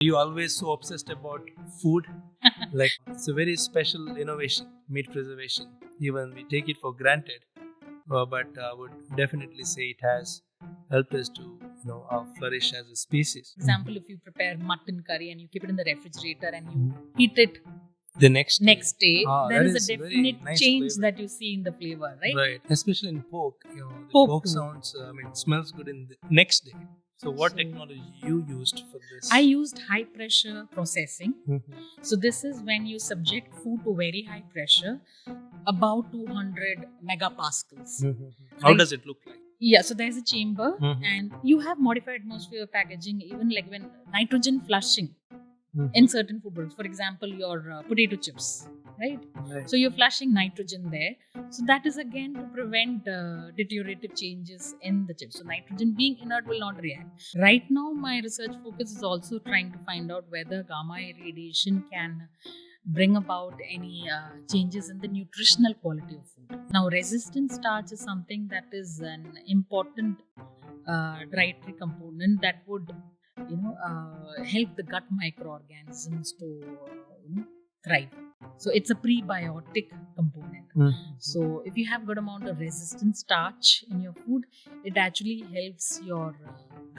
You always so obsessed about food? Like, it's a very special innovation, meat preservation. Even we take it for granted, but I would definitely say it has helped us to, flourish as a species. For example, if you prepare mutton curry and you keep it in the refrigerator and you eat it The next day, there that is a is very definite nice change flavor. that you see in the flavor, right? Right, especially in pork. The Pork pork too. sounds, smells good in the next day. So, what So- technology you used for this? I used high pressure processing. Mhm. So this is when you subject food to very high pressure, about 200 megapascals. How Right. does it look like? Yeah, so there's a chamber Mhm. and you have modified atmosphere packaging, even like when nitrogen flushing Mhm. in certain food products. For example, your potato chips, right? Right. So you're flushing nitrogen there. So that is again to prevent deteriorative changes in the chips. So nitrogen being inert will not react. Right now, my research focus is also trying to find out whether gamma radiation can bring about any changes in the nutritional quality of food. Now, resistant starch is something that is an important dietary component that would help the gut microorganisms to thrive. So it's a prebiotic component. So if you have good amount of resistant starch in your food, it actually helps your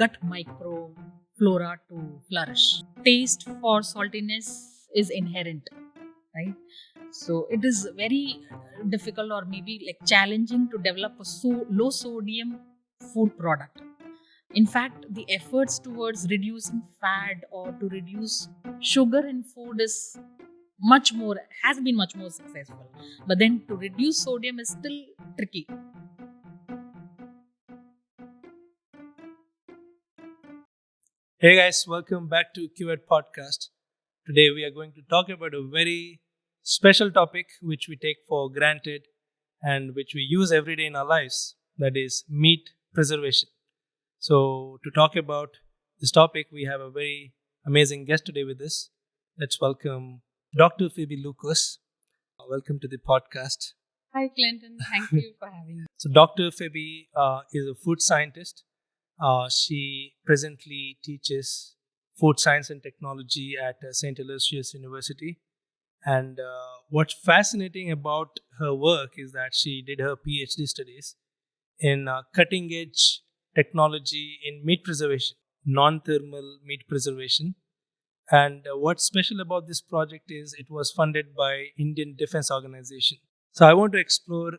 gut microflora to flourish. Taste for saltiness is inherent, right? So it is very difficult or maybe like challenging to develop a low sodium food product. In fact, the efforts towards reducing fat or to reduce sugar in food has been much more successful. But then to reduce sodium is still tricky. Hey guys, welcome back to QED Podcast. Today we are going to talk about a very special topic which we take for granted and which we use every day in our lives, that is meat preservation. So, to talk about this topic, we have a very amazing guest today with us. Let's welcome Dr. Feby Lukose. Welcome to the podcast. Hi, Clinton. Thank you for having me. So, Dr. Feby is a food scientist. She presently teaches food science and technology at St. Aloysius University. And what's fascinating about her work is that she did her PhD studies in cutting edge technology in meat preservation, non thermal meat preservation. And what's special about this project is it was funded by Indian Defense Organization. So I want to explore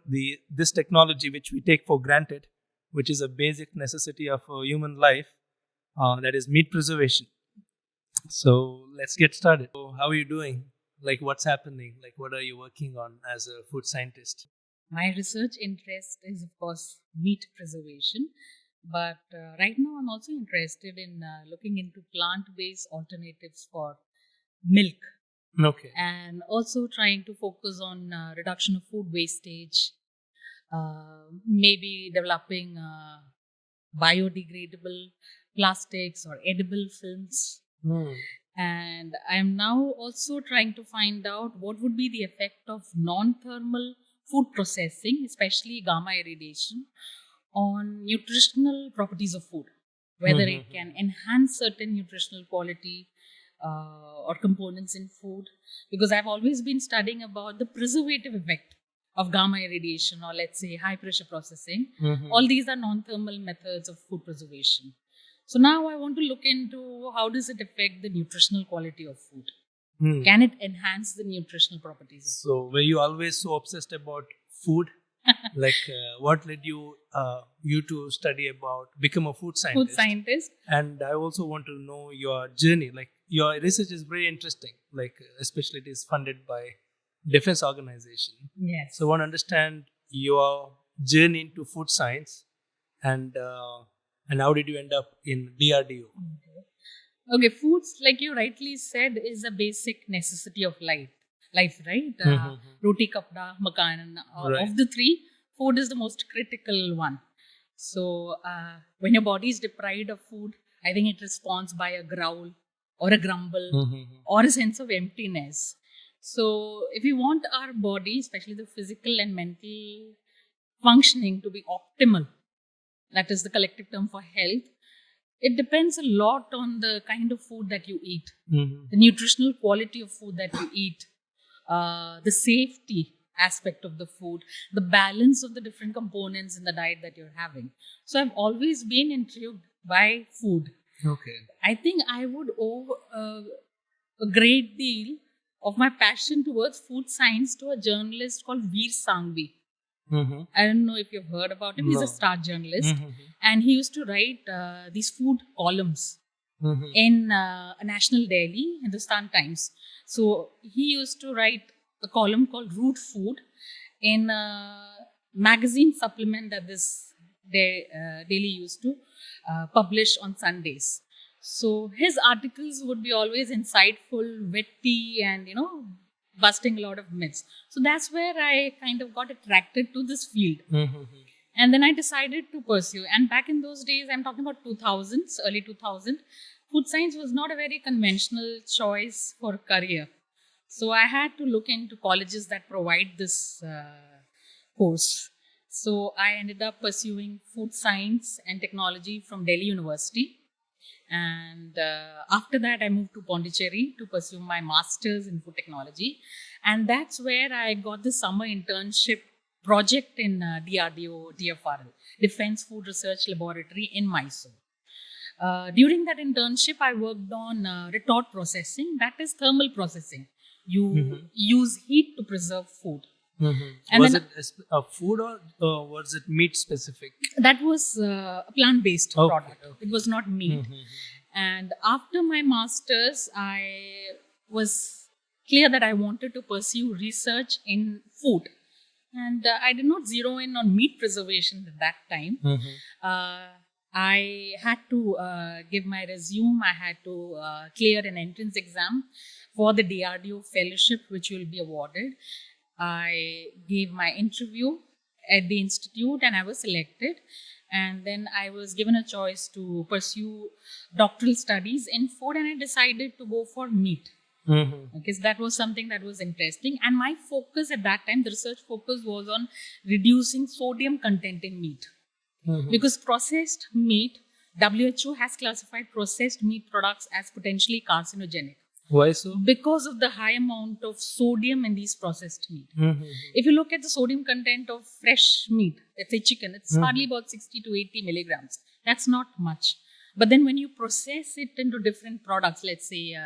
this technology which we take for granted, which is a basic necessity of human life, that is meat preservation. So let's get started. So how are you doing? Like, what's happening? Like, what are you working on as a food scientist? My research interest is, of course, meat preservation. But right now, I'm also interested in looking into plant-based alternatives for milk. Okay. And also trying to focus on reduction of food wastage, maybe developing biodegradable plastics or edible films. And I'm now also trying to find out what would be the effect of non-thermal food processing, especially gamma irradiation, on nutritional properties of food, whether it can enhance certain nutritional quality or components in food, because I've always been studying about the preservative effect of gamma irradiation, or let's say high pressure processing. All these are non-thermal methods of food preservation. So now I want to look into how does it affect the nutritional quality of food. Can it enhance the nutritional properties of food? So were you always so obsessed about food? Like, what led you to study about become a food scientist? Food scientist. And I also want to know your journey. Like, your research is very interesting. Like, especially it is funded by Defense Organization. Yes. So I want to understand your journey into food science, and how did you end up in DRDO? Okay, foods, like you rightly said, is a basic necessity of life, right? Roti, kapda, makan. Right. Of the three, food is the most critical one. So when your body is deprived of food, I think it responds by a growl or a grumble or a sense of emptiness. So if we want our body, especially the physical and mental functioning, to be optimal, that is the collective term for health, It depends a lot on the kind of food that you eat, Mm-hmm. the nutritional quality of food that you eat, the safety aspect of the food, the balance of the different components in the diet that you're having. So I've always been intrigued by food. Okay. I think I would owe a great deal of my passion towards food science to a journalist called Veer Sanghvi. Mm-hmm. I don't know if you've heard about him. He's No. a star journalist, Mm-hmm. and he used to write these food columns Mm-hmm. in a national daily, Hindustan Times. So he used to write a column called Root Food in a magazine supplement that this daily used to publish on Sundays. So his articles would be always insightful, witty, and busting a lot of myths. So that's where I kind of got attracted to this field. Mm-hmm. And then I decided to pursue. And back in those days, I'm talking about 2000s, early 2000, food science was not a very conventional choice for a career. So I had to look into colleges that provide this course. So I ended up pursuing food science and technology from Delhi University. And after that, I moved to Pondicherry to pursue my master's in food technology. And that's where I got the summer internship project in DRDO, DFRL, Defense Food Research Laboratory in Mysore. During that internship, I worked on retort processing, that is thermal processing. You use heat to preserve food. Mm-hmm. And Was then it a food or was it meat specific? that was a plant-based Okay, product. okay. It was not meat. Mm-hmm. And after my master's, I was clear that I wanted to pursue research in food. And I did not zero in on meat preservation at that time. Mm-hmm. I had to give my resume. I had to clear an entrance exam for the DRDO fellowship, which will be awarded. I gave my interview at the institute and I was selected. And then I was given a choice to pursue doctoral studies in food, and I decided to go for meat. Mm-hmm. Because that was something that was interesting. And my focus at that time, the research focus was on reducing sodium content in meat. Mm-hmm. Because processed meat, WHO has classified processed meat products as potentially carcinogenic. Why so? Because of the high amount of sodium in these processed meat. Mm-hmm. If you look at the sodium content of fresh meat, let's say chicken, it's hardly about 60 to 80 milligrams. That's not much. But then when you process it into different products, let's say,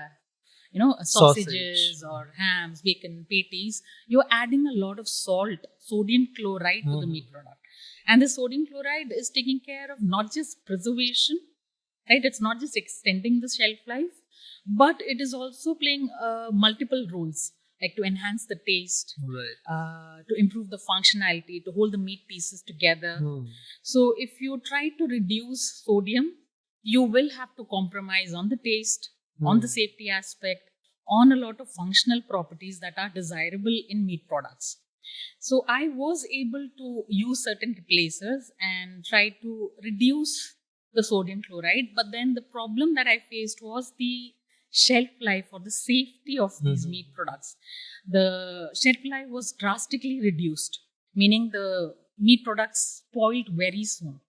sausages or hams, bacon, patties, you're adding a lot of salt, sodium chloride to the meat product. And the sodium chloride is taking care of not just preservation, right? It's not just extending the shelf life, but it is also playing multiple roles, like to enhance the taste, Right. to improve the functionality, to hold the meat pieces together. So if you try to reduce sodium, you will have to compromise on the taste, on the safety aspect, on a lot of functional properties that are desirable in meat products. So I was able to use certain replacers and try to reduce the sodium chloride. But then the problem that I faced was the shelf life or the safety of these meat products. The shelf life was drastically reduced, meaning the meat products spoiled very soon.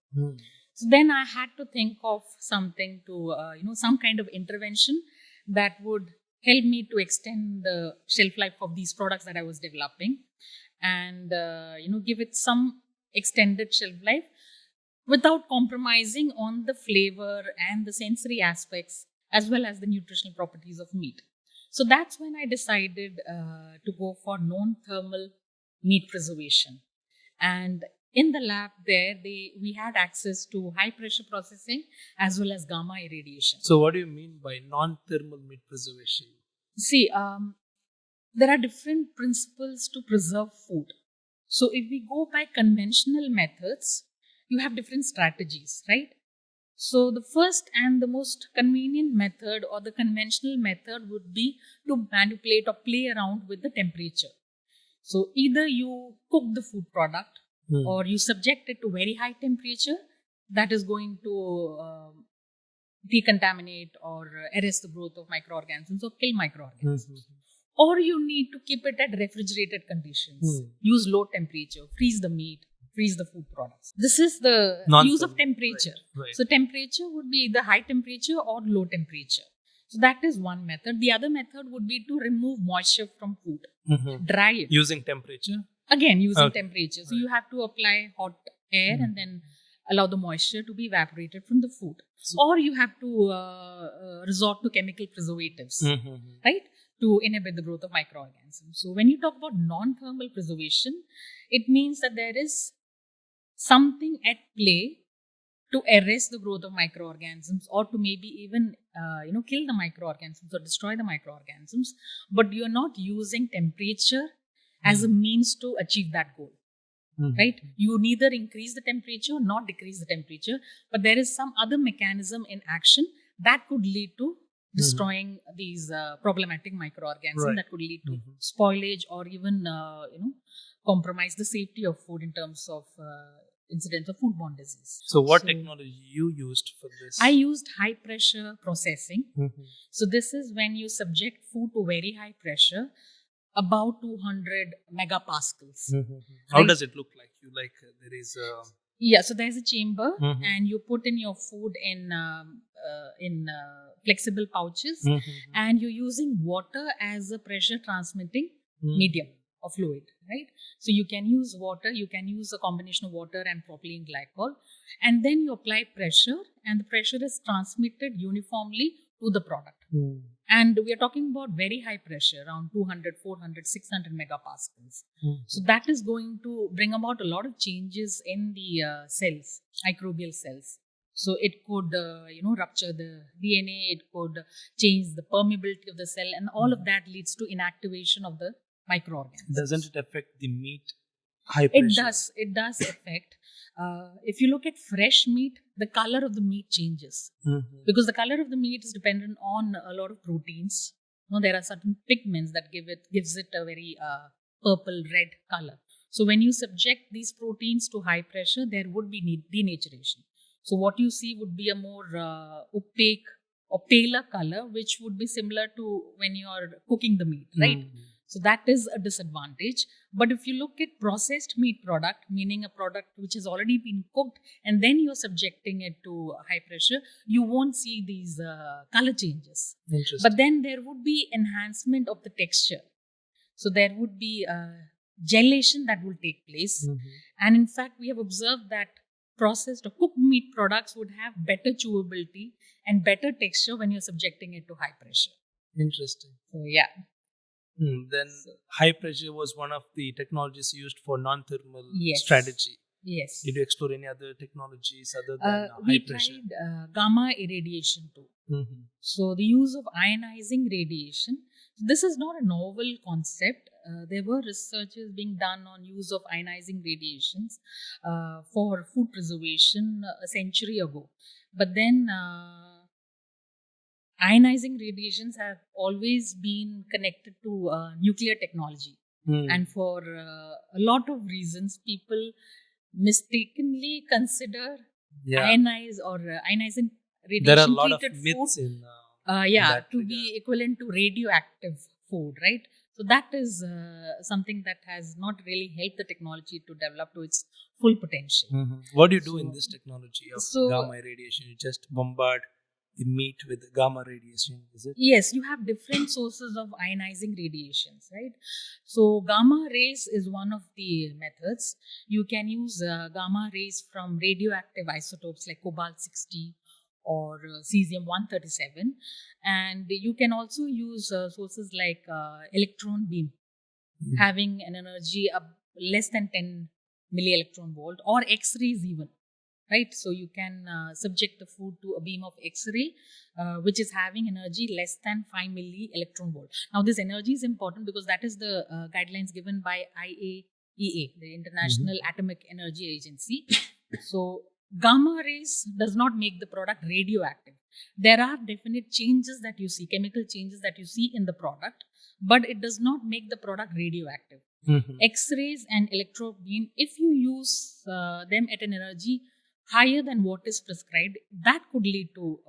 So then I had to think of something to, some kind of intervention that would help me to extend the shelf life of these products that I was developing, and give it some extended shelf life without compromising on the flavor and the sensory aspects as well as the nutritional properties of meat. So that's when I decided to go for non-thermal meat preservation. And in the lab there, we had access to high pressure processing as well as gamma irradiation. So what do you mean by non-thermal meat preservation? See, there are different principles to preserve food. So if we go by conventional methods, you have different strategies, right? So the first and the most convenient method or the conventional method would be to manipulate or play around with the temperature. So either you cook the food product or you subject it to very high temperature that is going to decontaminate or arrest the growth of microorganisms or kill microorganisms. Or you need to keep it at refrigerated conditions. Use low temperature, freeze the meat, freeze the food products. This is the use of temperature. Right. So temperature would be either high temperature or low temperature. So that is one method. The other method would be to remove moisture from food, dry it. Using temperature? Again, using temperature. So Right. you have to apply hot air and then allow the moisture to be evaporated from the food. Or you have to resort to chemical preservatives, right, to inhibit the growth of microorganisms. So when you talk about non-thermal preservation, it means that there is something at play to arrest the growth of microorganisms, or to maybe even kill the microorganisms or destroy the microorganisms, but you're not using temperature as a means to achieve that goal. Right? You neither increase the temperature nor decrease the temperature, but there is some other mechanism in action that could lead to destroying these problematic microorganisms, that could lead to spoilage or even compromise the safety of food in terms of incidence of foodborne disease. So what technology you used for this? I used high pressure processing. So this is when you subject food to very high pressure, about 200 megapascals. How does it look like? There is a... so there's a chamber and you put in your food in flexible pouches and you're using water as a pressure transmitting medium or fluid, right? So you can use water, you can use a combination of water and propylene glycol, and then you apply pressure and the pressure is transmitted uniformly to the product. And we are talking about very high pressure, around 200, 400, 600 megapascals. So that is going to bring about a lot of changes in the cells, microbial cells. So it could, rupture the DNA, it could change the permeability of the cell, and all of that leads to inactivation of the microorganisms. Doesn't it affect the meat? High pressure? It does affect. If you look at fresh meat, the color of the meat changes because the color of the meat is dependent on a lot of proteins. There are certain pigments that gives it a very purple red color. So when you subject these proteins to high pressure, there would be denaturation. So what you see would be a more opaque or paler color, which would be similar to when you are cooking the meat, right? So that is a disadvantage. But if you look at processed meat product, meaning a product which has already been cooked and then you're subjecting it to high pressure, you won't see these color changes. But then there would be enhancement of the texture. So there would be gelation that will take place. And in fact, we have observed that processed or cooked meat products would have better chewability and better texture when you're subjecting it to high pressure. Interesting. So yeah. Then high pressure was one of the technologies used for non-thermal strategy. Yes. Did you explore any other technologies other than we high pressure? tried gamma irradiation too. So the use of ionizing radiation. This is not a novel concept. There were researches being done on use of ionizing radiations for food preservation a century ago. But then ionizing radiations have always been connected to nuclear technology. And for a lot of reasons, people mistakenly consider ionizing radiation there are a lot of treated myths food, in to be equivalent to radioactive food, right? So that is something that has not really helped the technology to develop to its full potential. What do you do in this technology of gamma radiation? You just bombard the meat with gamma radiation, is it? Yes, you have different sources of ionizing radiations, right? So gamma rays is one of the methods. You can use gamma rays from radioactive isotopes like cobalt-60 or cesium-137, and you can also use sources like electron beam, having an energy of less than 10 milli-electron volt, or X-rays even. Right, so you can subject the food to a beam of X-ray, which is having energy less than 5 milli-electron volt. Now, this energy is important because that is the guidelines given by IAEA, the International Atomic Energy Agency. So, gamma rays does not make the product radioactive. There are definite changes that you see, chemical changes that you see in the product, but it does not make the product radioactive. X-rays and electron beam, if you use them at an energy higher than what is prescribed, that could lead to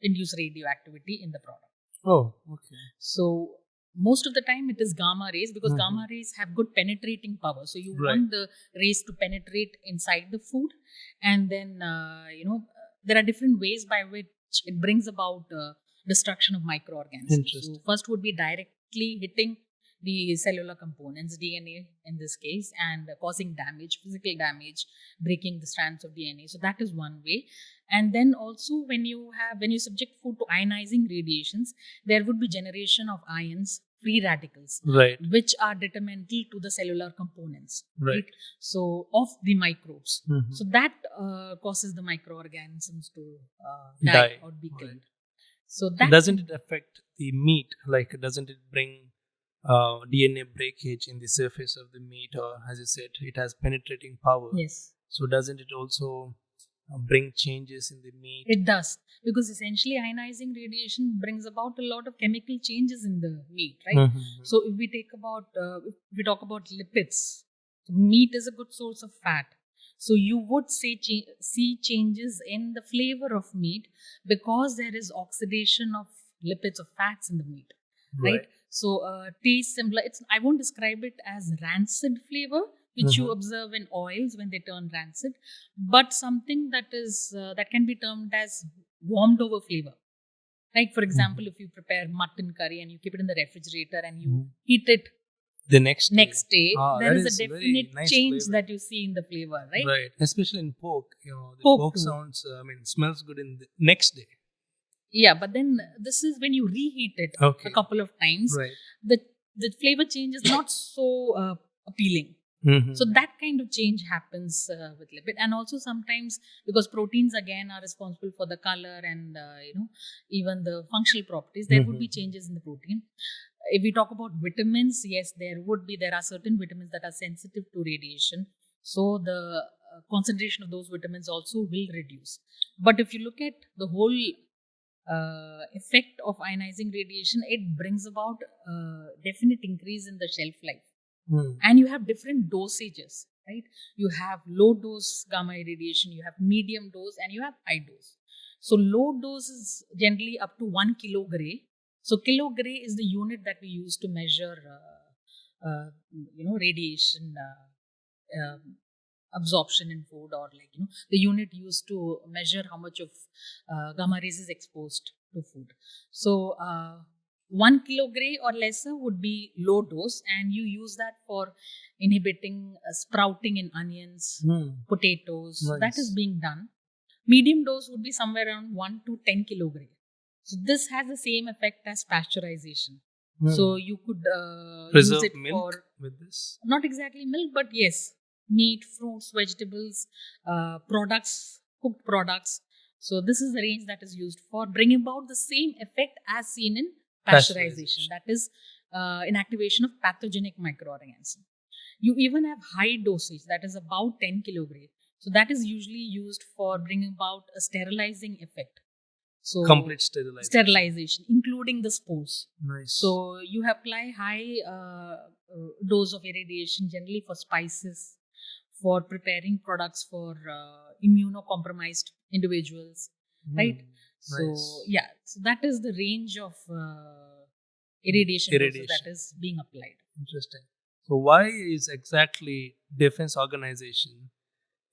induce radioactivity in the product. Oh, okay. So most of the time it is gamma rays, because Mhm. gamma rays have good penetrating power. So you Right. want the rays to penetrate inside the food, and then there are different ways by which it brings about destruction of microorganisms. Interesting. So first would be directly hitting the cellular components, DNA in this case, and causing damage, physical damage, breaking the strands of DNA. So that is one way. And then also when you subject food to ionizing radiations, there would be generation of ions, free radicals, Right. which are detrimental to the cellular components, Right. So of the microbes. Mhm. So that causes the microorganisms to die or be killed. Right. So that Doesn't it affect the meat? Like, doesn't it bring DNA breakage in the surface of the meat, or as you said, it has penetrating power? Yes, So doesn't it also bring changes in the meat? it does, because essentially ionizing radiation brings about a lot of chemical changes in the meat, right? Mhm. So if we talk about lipids, meat is a good source of fat. So you would see changes in the flavor of meat because there is oxidation of lipids, of fats in the meat, right? So taste similar. I won't describe it as rancid flavor, which you Mhm. observe in oils when they turn rancid, but something that can be termed as warmed over flavor. Like, for example, if you prepare mutton curry and you keep it in the refrigerator and you Mhm. heat it The next day, there that is a is very definite nice change flavor. that you see in the flavor, right? Right, especially in pork. The Pork pork too. sounds. Smells good in the next day. Yeah, but then this is when you reheat it Okay. a couple of times, Right. the flavor change is not so appealing. Mhm. So that kind of change happens with lipid, and also sometimes because proteins again are responsible for the color and even the functional properties, there would be changes in the protein. If we talk about vitamins, yes, there are certain vitamins that are sensitive to radiation, so the concentration of those vitamins also will reduce. But if you look at the whole effect of ionizing radiation, it brings about a definite increase in the shelf life. And you have different dosages, right? You have low dose gamma radiation, you have medium dose, and you have high dose. So low dose is generally up to 1 kilogray. So kilogray is the unit that we use to measure radiation absorption in food, or the unit used to measure how much of gamma rays is exposed to food. So 1 kilogray or lesser would be low dose, and you use that for inhibiting sprouting in onions, potatoes. So that is Nice. being done. Medium dose would be somewhere around 1 to 10 kilogray. So this has the same effect as pasteurization. So you could Preserve use it milk for with this. not exactly milk, but yes, meat, fruits, vegetables, products, cooked products. So this is the range that is used for bringing about the same effect as seen in pasteurization. That is inactivation of pathogenic microorganisms. You even have high dosage, that is about 10 kilogray. So that is usually used for bringing about a sterilizing effect. So Complete sterilization, including the spores. Nice. So you apply high dose of irradiation generally for spices, for preparing products for immunocompromised individuals, right? So Nice. yeah, so that is the range of irradiation doses that is being applied. Interesting. So why is exactly defense organization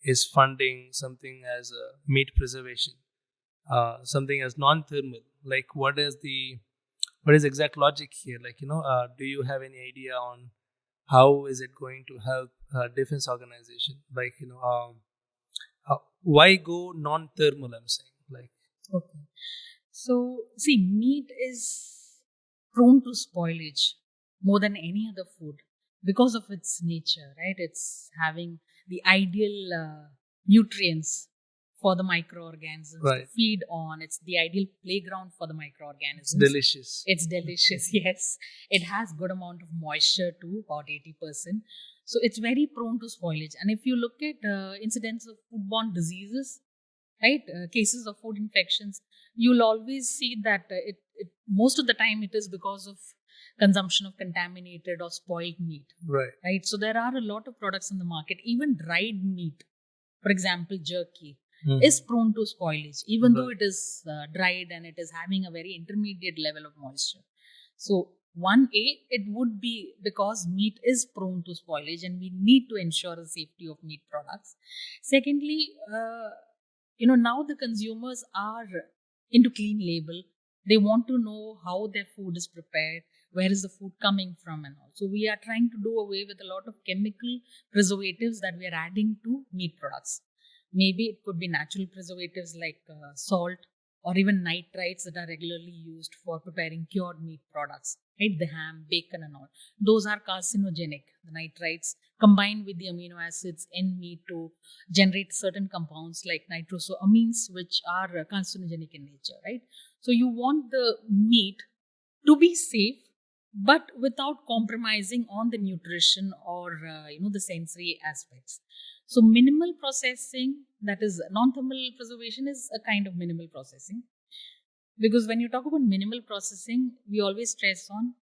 is funding something as a meat preservation, something as non-thermal? Like, what is the exact logic here? Like, do you have any idea on how is it going to help defense organization? Like, why go non-thermal? I'm saying, like, okay. So see, meat is prone to spoilage more than any other food because of its nature, right? It's having the ideal nutrients for the microorganisms to feed on. It's the ideal playground for the microorganisms. It's delicious. It's delicious, yes. It has good amount of moisture too, about 80%. So it's very prone to spoilage. And if you look at incidence of foodborne diseases, right, cases of food infections, you'll always see that most of the time it is because of consumption of contaminated or spoiled meat. Right. So there are a lot of products in the market, even dried meat, for example, jerky, is prone to spoilage, even though it is dried and it is having a very intermediate level of moisture. So One, it would be because meat is prone to spoilage and we need to ensure the safety of meat products. Secondly, now the consumers are into clean label. They want to know how their food is prepared, where is the food coming from, and all. So we are trying to do away with a lot of chemical preservatives that we are adding to meat products. Maybe it could be natural preservatives like salt, or even nitrites that are regularly used for preparing cured meat products, right? The ham, bacon, and all. Those are carcinogenic. The nitrites combine with the amino acids in meat to generate certain compounds like nitrosamines, which are carcinogenic in nature, right? So you want the meat to be safe, but without compromising on the nutrition or the sensory aspects. So minimal processing, that is non-thermal preservation, is a kind of minimal processing, because when you talk about minimal processing, we always stress on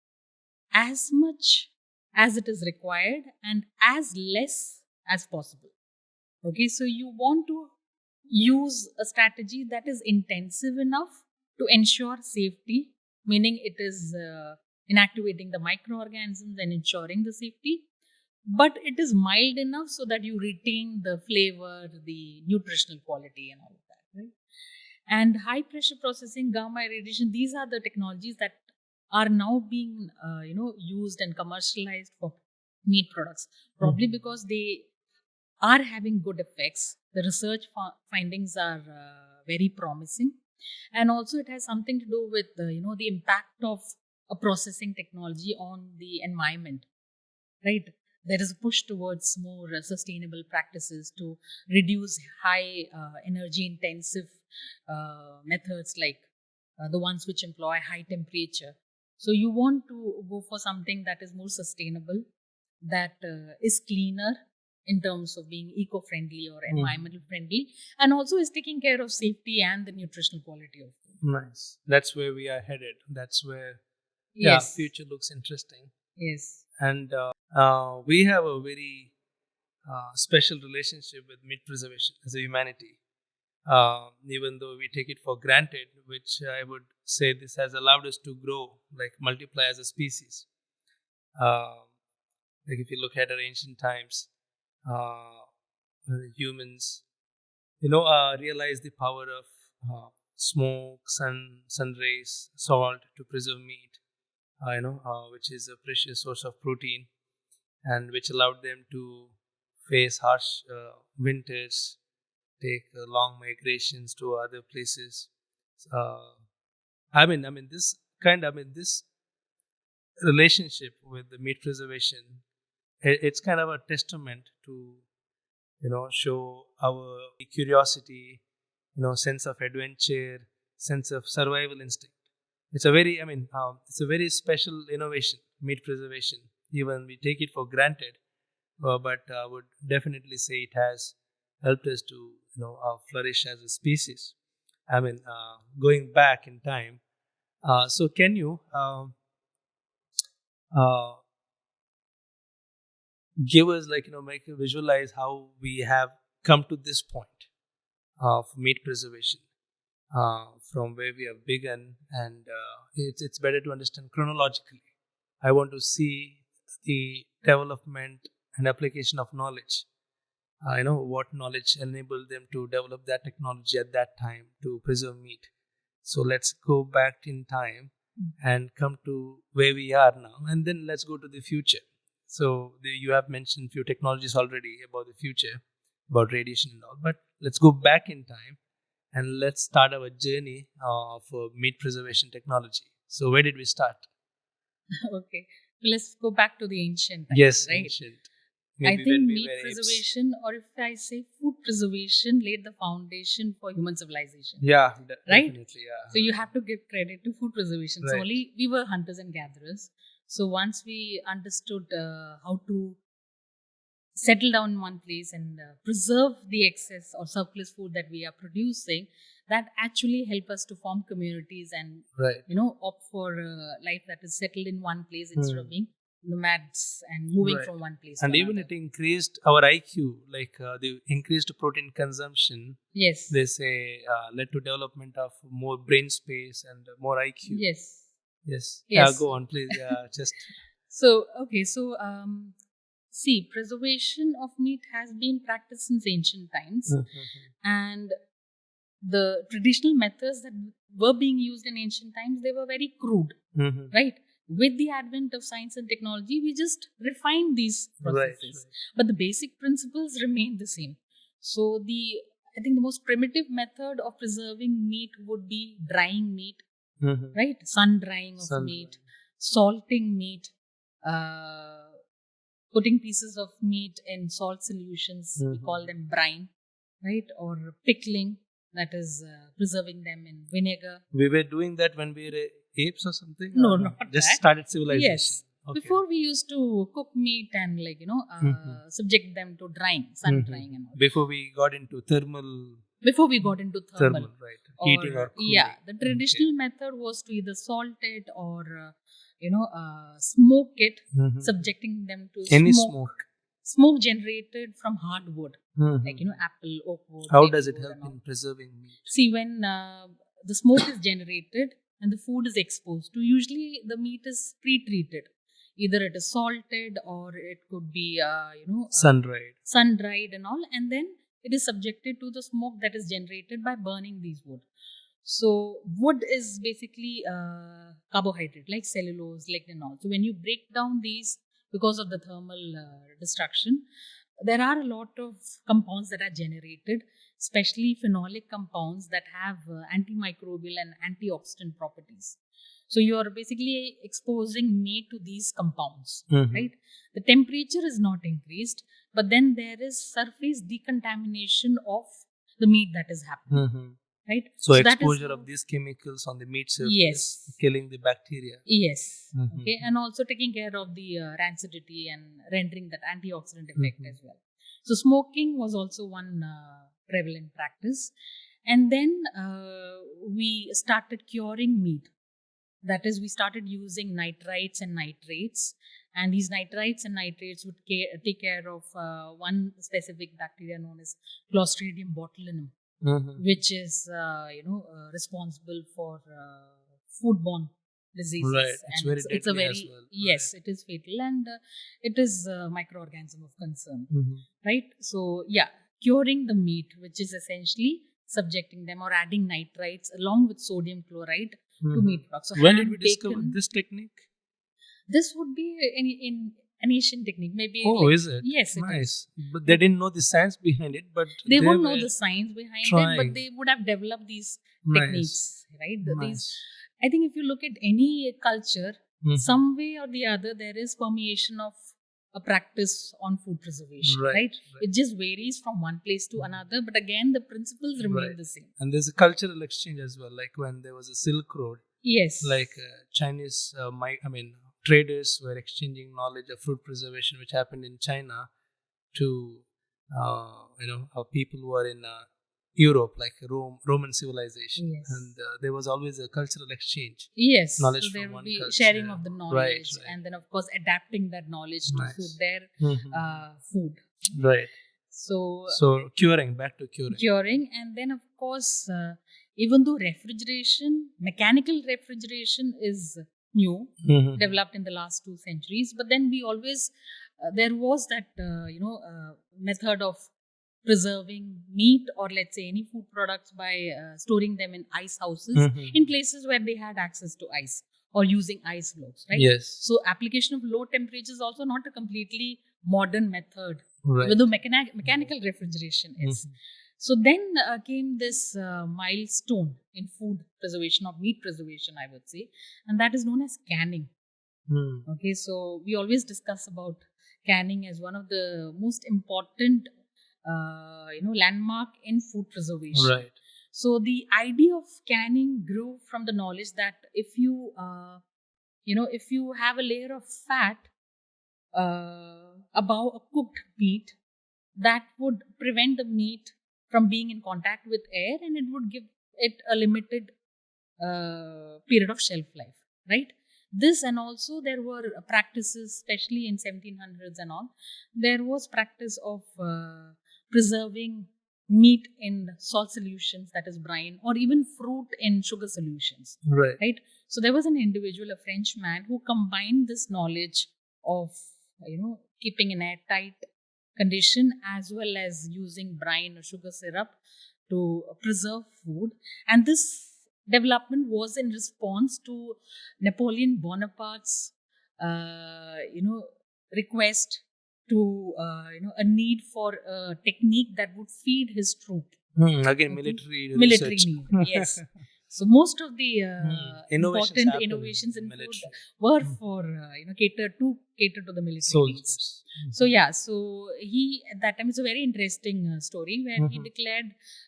as much as it is required and as less as possible. Okay, so you want to use a strategy that is intensive enough to ensure safety, meaning it is inactivating the microorganisms and ensuring the safety, but it is mild enough so that you retain the flavor, the nutritional quality, and all of that, right? And high pressure processing, gamma irradiation, these are the technologies that are now being used and commercialized for meat products, probably because they are having good effects. The research findings are very promising, and also it has something to do with the impact of a processing technology on the environment, right? There is a push towards more sustainable practices to reduce high energy intensive methods like the ones which employ high temperature. So you want to go for something that is more sustainable, that is cleaner in terms of being eco-friendly or environmental friendly, and also is taking care of safety and the nutritional quality of food. Nice. That's where we are headed. That's where future looks interesting. Yes. And we have a very special relationship with meat preservation as a humanity. Even though we take it for granted, which I would say this has allowed us to grow, like multiply as a species. Like if you look at our ancient times, humans, realize the power of smoke, sun rays, salt to preserve meat. Which is a precious source of protein, and which allowed them to face harsh winters, take long migrations to other places. Uh, this relationship with the meat preservation, it's kind of a testament to show our curiosity, sense of adventure, sense of survival instinct. It's a very, it's a very special innovation, meat preservation. Even we take it for granted, but I would definitely say it has helped us to, flourish as a species. Going back in time. So, can you give us, make you visualize how we have come to this point of meat preservation? From where we have begun, and it's better to understand chronologically. I want to see the development and application of knowledge. What knowledge enabled them to develop that technology at that time to preserve meat. So let's go back in time and come to where we are now, and then let's go to the future. So you have mentioned few technologies already about the future, about radiation and all, but let's go back in time and let's start our journey of meat preservation technology. So where did we start? Okay, let's go back to the ancient times, Yes, right? ancient. I think meat preservation, or if I say food preservation, laid the foundation for human civilization. Yeah, right? Definitely, yeah. So you have to give credit to food preservation. Right. So only we were hunters and gatherers. So once we understood how to settle down in one place and preserve the excess or surplus food that we are producing, that actually help us to form communities and Right. opt for life that is settled in one place instead of being nomads and moving Right. from one place And to even another. it increased our IQ, like the increased protein consumption. Yes. They say led to development of more brain space and more IQ. Yes. Yes. Yes. Go on, please. Yeah, just. So, okay, so see, preservation of meat has been practiced since ancient times, and the traditional methods that were being used in ancient times, they were very crude, right? With the advent of science and technology, we just refined these processes, but the basic principles remain the same. So I think the most primitive method of preserving meat would be drying meat, right? Sun drying of meat, salting meat, uh, putting pieces of meat in salt solutions, we call them brine, right? Or pickling, that is preserving them in vinegar. We were doing that when we were apes or something? No, or not just that. started civilization. Yes. Okay. Before we used to cook meat and subject them to drying, sun drying and all. Before we got into thermal. Before we got into thermal, right? Heating or cooling. Yeah, the traditional method was to either salt it or smoke it, subjecting them to any smoke. Smoke generated from hardwood, like apple, oak wood. How does it help in preserving meat? See, when the smoke is generated and the food is exposed to, usually the meat is pre-treated. Either it is salted or it could be sun dried and all, and then it is subjected to the smoke that is generated by burning these wood. So wood is basically carbohydrate like cellulose, lignin and all. So when you break down these, because of the thermal destruction, there are a lot of compounds that are generated, especially phenolic compounds that have antimicrobial and antioxidant properties. So you are basically exposing meat to these compounds, right? The temperature is not increased, but then there is surface decontamination of the meat that is happening. Right? So exposure of these chemicals on the meat surface, killing the bacteria. Yes. Okay, and also taking care of the rancidity and rendering that antioxidant effect as well. So smoking was also one prevalent practice. And then we started curing meat. That is, we started using nitrites and nitrates. And these nitrites and nitrates would take care of one specific bacteria known as Clostridium botulinum. Which is responsible for foodborne diseases. Right, it's very deadly it's a very as well. Yes, it is fatal, and it is a microorganism of concern. Right. So yeah, curing the meat, which is essentially subjecting them or adding nitrites along with sodium chloride to meat products. So when did we discover this technique? This would be in an Asian technique, maybe. Oh, is it? Yes, nice. But they didn't know the science behind it. But they won't know the science behind it, but they would have developed these techniques, right? I think if you look at any culture, some way or the other, there is permeation of a practice on food preservation, right? It just varies from one place to another, but again, the principles remain the same. And there's a cultural exchange as well, like when there was a Silk Road. Yes. Like Chinese, traders were exchanging knowledge of fruit preservation, which happened in China, to people who are in Europe, like Roman civilization, and there was always a cultural exchange. Yes, knowledge so there from will one be culture. Sharing of the knowledge, and then of course adapting that knowledge to suit their food. Right. So curing, back to curing, and then of course, even though mechanical refrigeration is new, developed in the last 2 centuries, but then we always there was that method of preserving meat, or let's say any food products, by storing them in ice houses in places where they had access to ice, or using ice blocks, right? Yes. So application of low temperature is also not a completely modern method, right, even though mechanical refrigeration is. So then came this milestone in food preservation, or meat preservation, I would say, and that is known as canning. Okay, so we always discuss about canning as one of the most important landmark in food preservation. Right. So the idea of canning grew from the knowledge that if you have a layer of fat above a cooked meat, that would prevent the meat from being in contact with air, and it would give it a limited period of shelf life, right? This, and also there were practices, especially in 1700s and all, there was practice of preserving meat in salt solutions, that is brine, or even fruit in sugar solutions. Right. So there was an individual, a French man, who combined this knowledge of keeping in airtight condition as well as using brine or sugar syrup to preserve food. And this development was in response to Napoleon Bonaparte's request to a need for a technique that would feed his troop. Again, military research. Need, yes. So most of the Innovations important innovations in food were for cater to the military soldiers. needs. So yeah, so he at that time, it's a very interesting story where he declared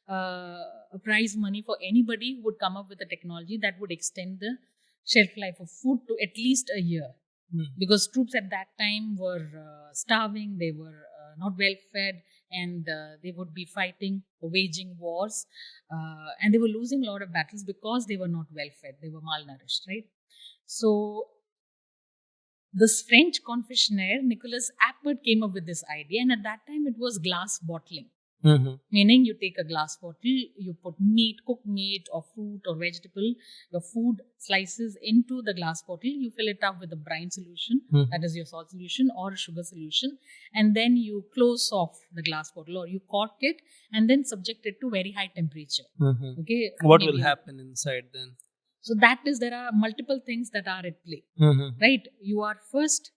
a prize money for anybody who would come up with a technology that would extend the shelf life of food to at least a year. Because troops at that time were starving, they were not well fed, and they would be fighting or waging wars, and they were losing a lot of battles because they were not well fed, they were malnourished, right? So this French confectioner Nicolas Appert came up with this idea, and at that time it was glass bottling. Meaning you take a glass bottle, you put meat, cooked meat or fruit or vegetable, your food slices into the glass bottle, you fill it up with a brine solution, that is your salt solution or a sugar solution, and then you close off the glass bottle or you cork it and then subject it to very high temperature. Okay. What will happen inside then? So that is, there are multiple things that are at play, right? You are first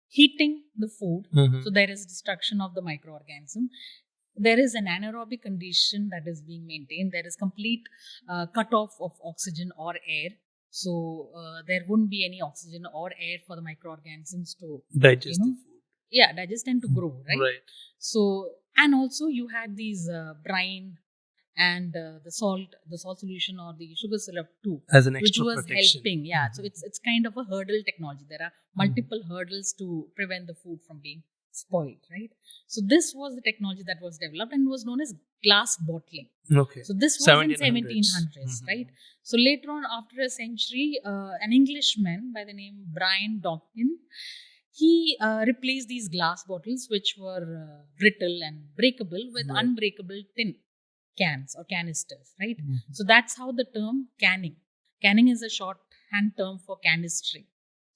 heating the food, so there is destruction of the microorganism. There is an anaerobic condition that is being maintained. There is complete cutoff of oxygen or air. So there wouldn't be any oxygen or air for the microorganisms to digest the food. Yeah, digest and to grow, right? Right. So, and also you had these brine and the salt solution or the sugar syrup too, as an extra which was protection. helping. Yeah, so it's kind of a hurdle technology. There are multiple hurdles to prevent the food from being spoiled, right? So this was the technology that was developed and was known as glass bottling. Okay. So this was in 1700s, right? So later on, after a century, an Englishman by the name Brian Dawkins, he replaced these glass bottles, which were brittle and breakable, with unbreakable tin cans or canisters, right? So that's how the term canning is a shorthand term for canistry.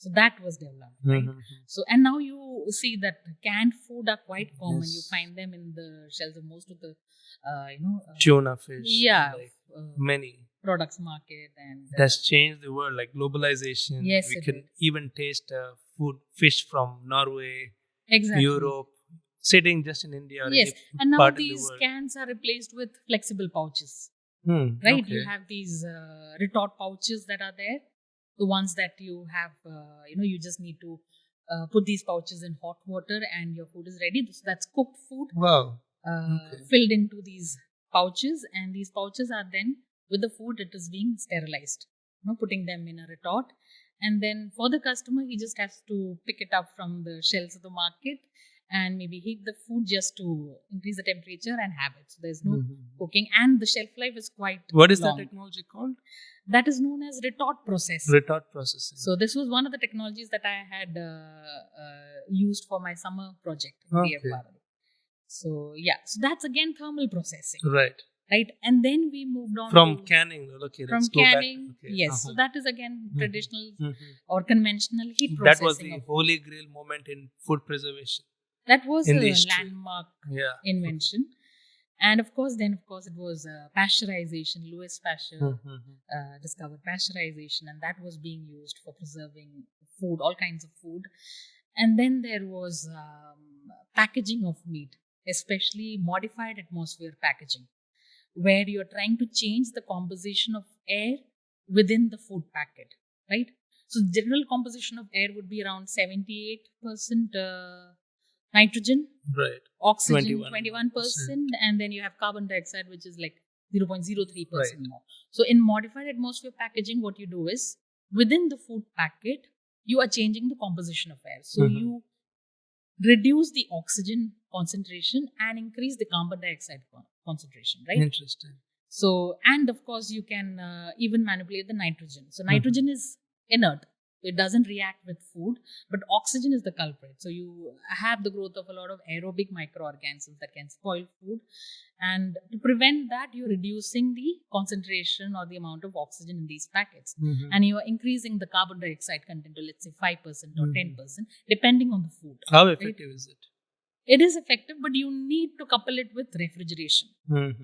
So that was developed, right? So, and now you see that canned food are quite common. You find them in the shelves of most of the, tuna fish. Yeah. Many products market. And that's changed the world, like globalization. Yes, we can even taste fish from Norway, exactly. Europe, sitting just in India. Or yes, and now these cans are replaced with flexible pouches, right? Okay. You have these retort pouches that are there. The ones that you have, you just need to put these pouches in hot water and your food is ready. So that's cooked food. Wow. Filled into these pouches, and these pouches are then, with the food, it is being sterilized. Putting them in a retort, and then for the customer, he just has to pick it up from the shelves of the market and maybe heat the food just to increase the temperature and have it. So there's no cooking, and the shelf life is quite What is long. that technology called? That is known as retort processing. Retort processing. So this was one of the technologies that I had used for my summer project in BF. So yeah, so that's again thermal processing. Right. And then we moved on from canning. Okay, from let's canning. Go back. Okay. Yes, so that is again traditional or conventional heat processing. That was the holy grail moment in food preservation. That was a landmark invention. And of course, it was pasteurization. Louis Pasteur discovered pasteurization, and that was being used for preserving food, all kinds of food. And then there was packaging of meat, especially modified atmosphere packaging, where you're trying to change the composition of air within the food packet, right? So the general composition of air would be around 78% nitrogen, right? Oxygen 21%, and then you have carbon dioxide, which is like 0.03% more. So in modified atmosphere packaging, what you do is, within the food packet, you are changing the composition of air. So you reduce the oxygen concentration and increase the carbon dioxide concentration, right? Interesting. So, and of course, you can even manipulate the nitrogen. So nitrogen is inert. It doesn't react with food, but oxygen is the culprit. So you have the growth of a lot of aerobic microorganisms that can spoil food. And to prevent that, you're reducing the concentration or the amount of oxygen in these packets. And you're increasing the carbon dioxide content to, let's say, 5% or 10%, depending on the food. How effective is it? It is effective, but you need to couple it with refrigeration.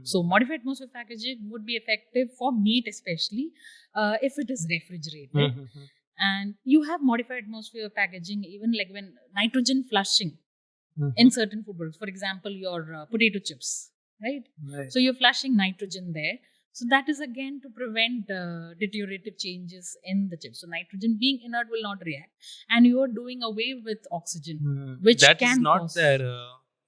So modified atmosphere packaging would be effective for meat, especially if it is refrigerated. And you have modified atmosphere packaging even like when nitrogen flushing in certain food products. For example, your potato chips, right? So you're flushing nitrogen there. So that is again to prevent deteriorative changes in the chips. So nitrogen being inert will not react, and you are doing away with oxygen, which that can is not cause their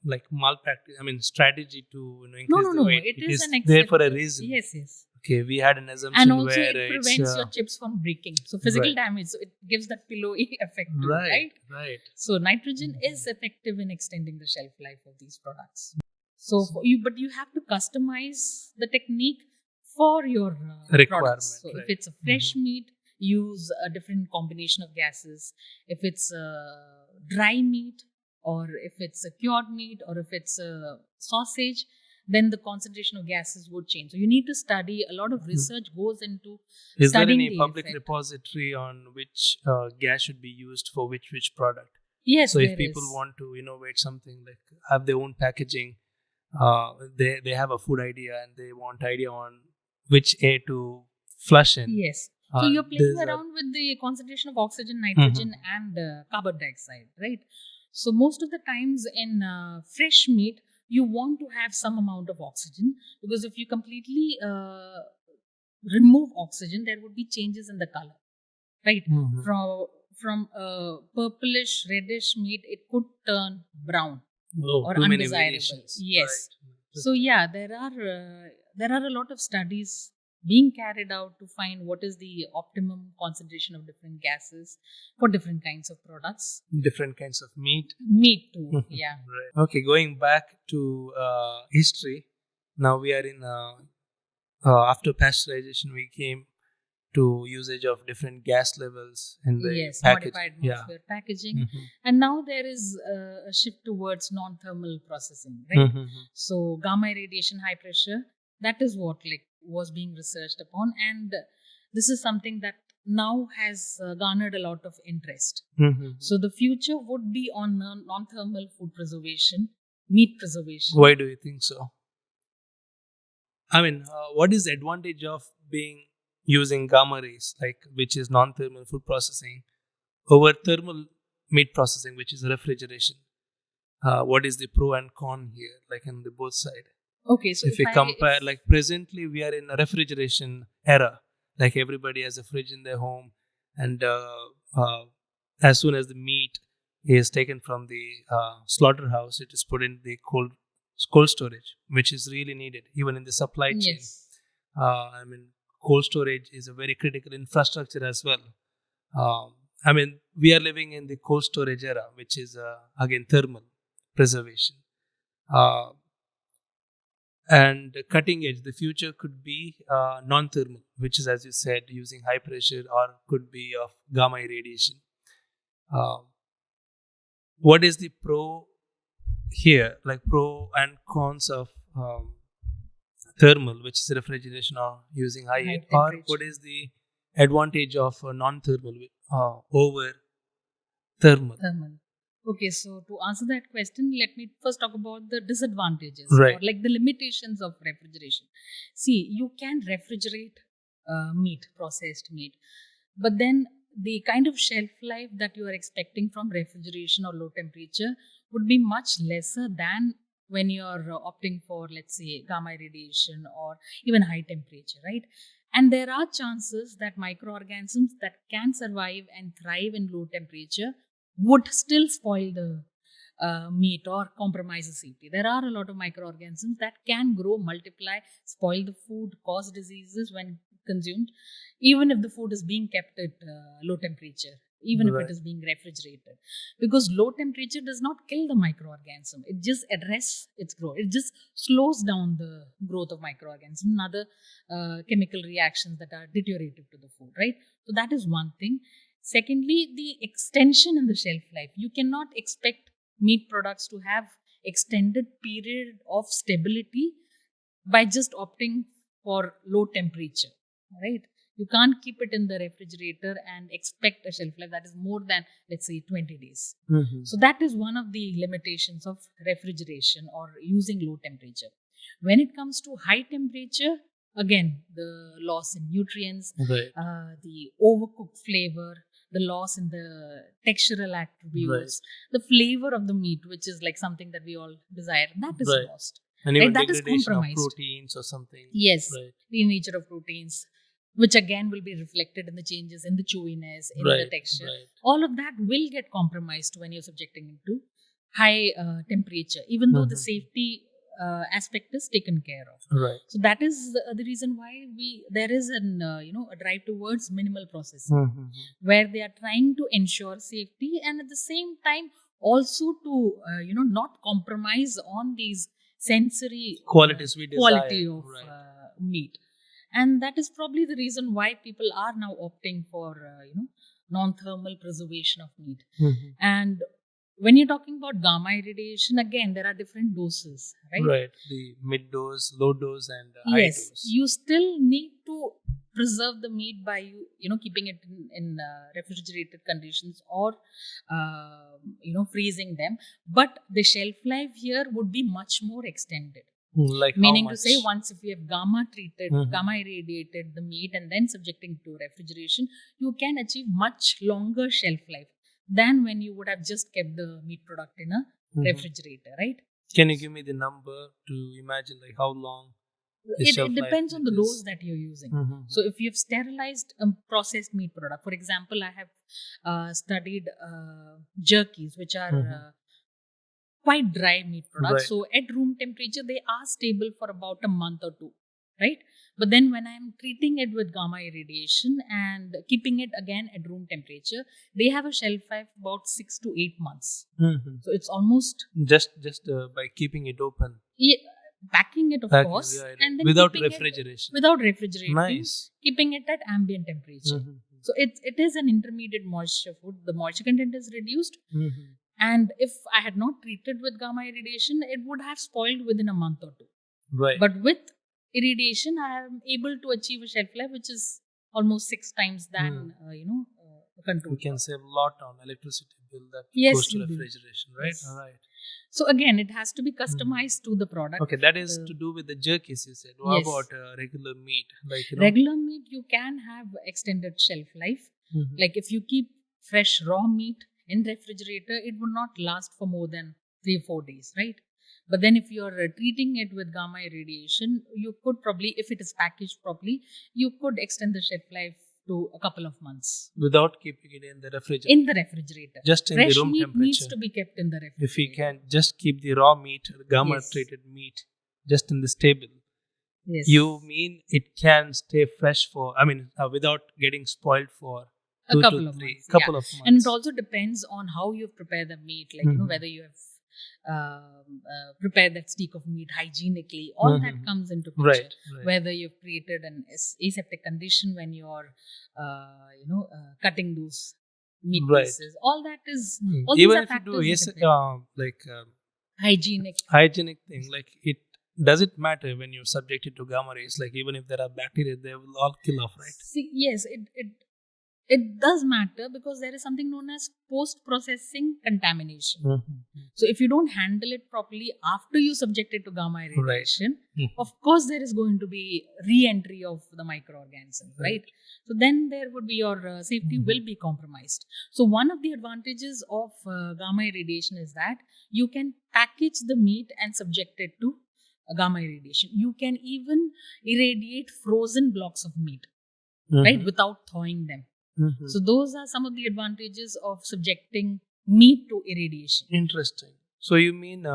like malpractice. I mean, strategy to increase no. the weight. It is an there for a accepted- reason. Yes. Okay, we had an assumption And also where it it's prevents your chips from breaking. So physical Right. damage. So it gives that pillowy effect too, right? right. So nitrogen is effective in extending the shelf life of these products. So but you have to customize the technique for your Requirement, products. So right. if it's a fresh meat, use a different combination of gases. If it's dry meat, or if it's a cured meat, or if it's a sausage, then the concentration of gases would change. So you need to study. A lot of research goes into Is there studying any the public effect. repository on which gas should be used for which product? Yes, So if there people is. want to innovate something, like have their own packaging, they have a food idea and they want idea on which air to flush in. Yes. So you're playing there's a- around with the concentration of oxygen, nitrogen, and carbon dioxide, right? So most of the times in fresh meat, you want to have some amount of oxygen, because if you completely remove oxygen, there would be changes in the color, right? From purplish, reddish meat, it could turn brown or too many undesirable. variations. Yes. Right. So yeah, there are a lot of studies being carried out to find what is the optimum concentration of different gases for different kinds of products. Different kinds of meat. Meat too, yeah. Right. Okay, going back to history. Now we are in after pasteurization, we came to usage of different gas levels in the Yes, package. modified Yeah. atmosphere packaging. And now there is a shift towards non-thermal processing, right? So gamma radiation, high pressure, that is what was being researched upon, and this is something that now has garnered a lot of interest. So the future would be on non-thermal food preservation, meat preservation. Why do you think so? I mean, what is the advantage of using gamma rays, which is non-thermal food processing, over thermal meat processing, which is refrigeration? What is the pro and con here, in the both side? Okay, so if we compare, presently we are in a refrigeration era. Everybody has a fridge in their home, and as soon as the meat is taken from the slaughterhouse, it is put in the cold storage, which is really needed even in the supply chain. Yes. I mean, cold storage is a very critical infrastructure as well. We are living in the cold storage era, which is again thermal preservation. And cutting edge, the future could be non-thermal, which is, as you said, using high pressure, or could be of gamma irradiation. What is the pro here, pro and cons of thermal, which is refrigeration, or using high heat, or what is the advantage of non-thermal over thermal? Okay, so to answer that question, let me first talk about the disadvantages, right, or the limitations of refrigeration. See, you can refrigerate meat, processed meat, but then the kind of shelf life that you are expecting from refrigeration or low temperature would be much lesser than when you are opting for, let's say, gamma irradiation or even high temperature, right? And there are chances that microorganisms that can survive and thrive in low temperature would still spoil the meat or compromise the safety. There are a lot of microorganisms that can grow, multiply, spoil the food, cause diseases when consumed, even if the food is being kept at low temperature, even if it is being refrigerated. Because low temperature does not kill the microorganism. It just arrests its growth. It just slows down the growth of microorganisms and other chemical reactions that are deteriorative to the food, right? So that is one thing. Secondly, the extension in the shelf life. You cannot expect meat products to have extended period of stability by just opting for low temperature, right? You can't keep it in the refrigerator and expect a shelf life that is more than, let's say, 20 days. So that is one of the limitations of refrigeration or using low temperature. When it comes to high temperature, again, the loss in nutrients, Right. the overcooked flavor, the loss in the textural attributes, the flavor of the meat, which is like something that we all desire, that is Right. lost. And even That is degradation of compromised. proteins or something. Yes, Right. the nature of proteins, which again will be reflected in the changes in the chewiness, in the Right. texture. Right. All of that will get compromised when you're subjecting it to high temperature, even though the safety aspect is taken care of. Right. So that is the reason why there is an a drive towards minimal processing, where they are trying to ensure safety and at the same time also to not compromise on these sensory Qualities we desire. quality of Right. meat. And that is probably the reason why people are now opting for non-thermal preservation of meat. And when you're talking about gamma irradiation, again, there are different doses, right? Right. The mid dose, low dose, and high Yes, dose. you still need to preserve the meat by keeping it in refrigerated conditions or freezing them. But the shelf life here would be much more extended. Like Meaning how to much? say, once if you have gamma treated, gamma irradiated the meat and then subjecting to refrigeration, you can achieve much longer shelf life than when you would have just kept the meat product in a refrigerator, right? Can you give me the number to imagine like how long? It depends on the dose that you're using. So if you've sterilized a processed meat product, for example, I have studied jerkies, which are quite dry meat products. Right. So at room temperature, they are stable for about a month or two, right? But then when I'm treating it with gamma irradiation and keeping it again at room temperature, they have a shelf life about 6 to 8 months. So it's almost just by keeping it open. Packing it, of Packing, course, right. and then without keeping refrigeration. Without refrigerating, Nice. keeping it at ambient temperature. So it is an intermediate moisture food. The moisture content is reduced. And if I had not treated with gamma irradiation, it would have spoiled within a month or two. Right. But with irradiation, I am able to achieve a shelf life which is almost 6 times than control. We can save a lot on electricity bill that Yes, goes to we do. refrigeration, right? Yes. All right. So again, it has to be customized to the product. Okay, that is to do with the jerkies you said. What Yes. about regular meat? Like Regular meat, you can have extended shelf life. Like if you keep fresh raw meat in refrigerator, it would not last for more than 3 or 4 days, right? But then if you're treating it with gamma irradiation, you could probably, if it is packaged properly, you could extend the shelf life to a couple of months. Without keeping it in the refrigerator. In the refrigerator. Just in Fresh the room meat temperature. needs to be kept in the refrigerator. If we can just keep the raw meat, gamma treated meat, just in the stable. Yes. You mean it can stay fresh for, without getting spoiled for a 2 couple to of 3, months. couple Yeah. of months. And it also depends on how you prepare the meat, like whether you have prepared that steak of meat hygienically. All that comes into picture. Right. Whether you've created an aseptic condition when you're cutting those meat pieces. All that is all even these are if you factors do hygienic thing, like does it matter when you subject it to gamma rays? Like even if there are bacteria, they will all kill off, right? See, yes, it does matter because there is something known as post-processing contamination. So if you don't handle it properly after you subject it to gamma irradiation, of course there is going to be re-entry of the microorganisms, right? So then there would be your safety will be compromised. So one of the advantages of gamma irradiation is that you can package the meat and subject it to gamma irradiation. You can even irradiate frozen blocks of meat, right, without thawing them. So those are some of the advantages of subjecting meat to irradiation. Interesting. So you mean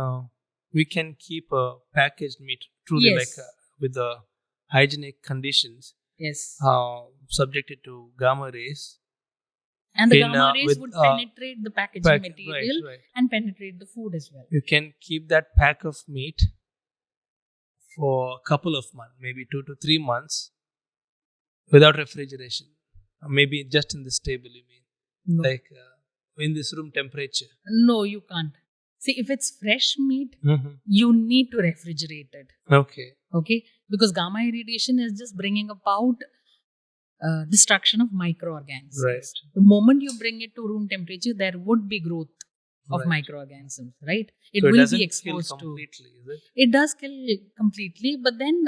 we can keep a packaged meat truly Yes. like with the hygienic conditions, Yes. subjected to gamma rays. And the in, gamma rays with, would penetrate the packaging material right. and penetrate the food as well. You can keep that pack of meat for a couple of months, maybe 2 to 3 months, without refrigeration. Maybe just in the stable, you mean? No. Like in this room temperature. No, you can't. See, if it's fresh meat, Mm-hmm. you need to refrigerate it. Okay. Okay, because gamma irradiation is just bringing about destruction of microorganisms. Right. The moment you bring it to room temperature, there would be growth of Right. microorganisms, right? It So it will doesn't be kill exposed to. completely, is it? It does kill completely, but then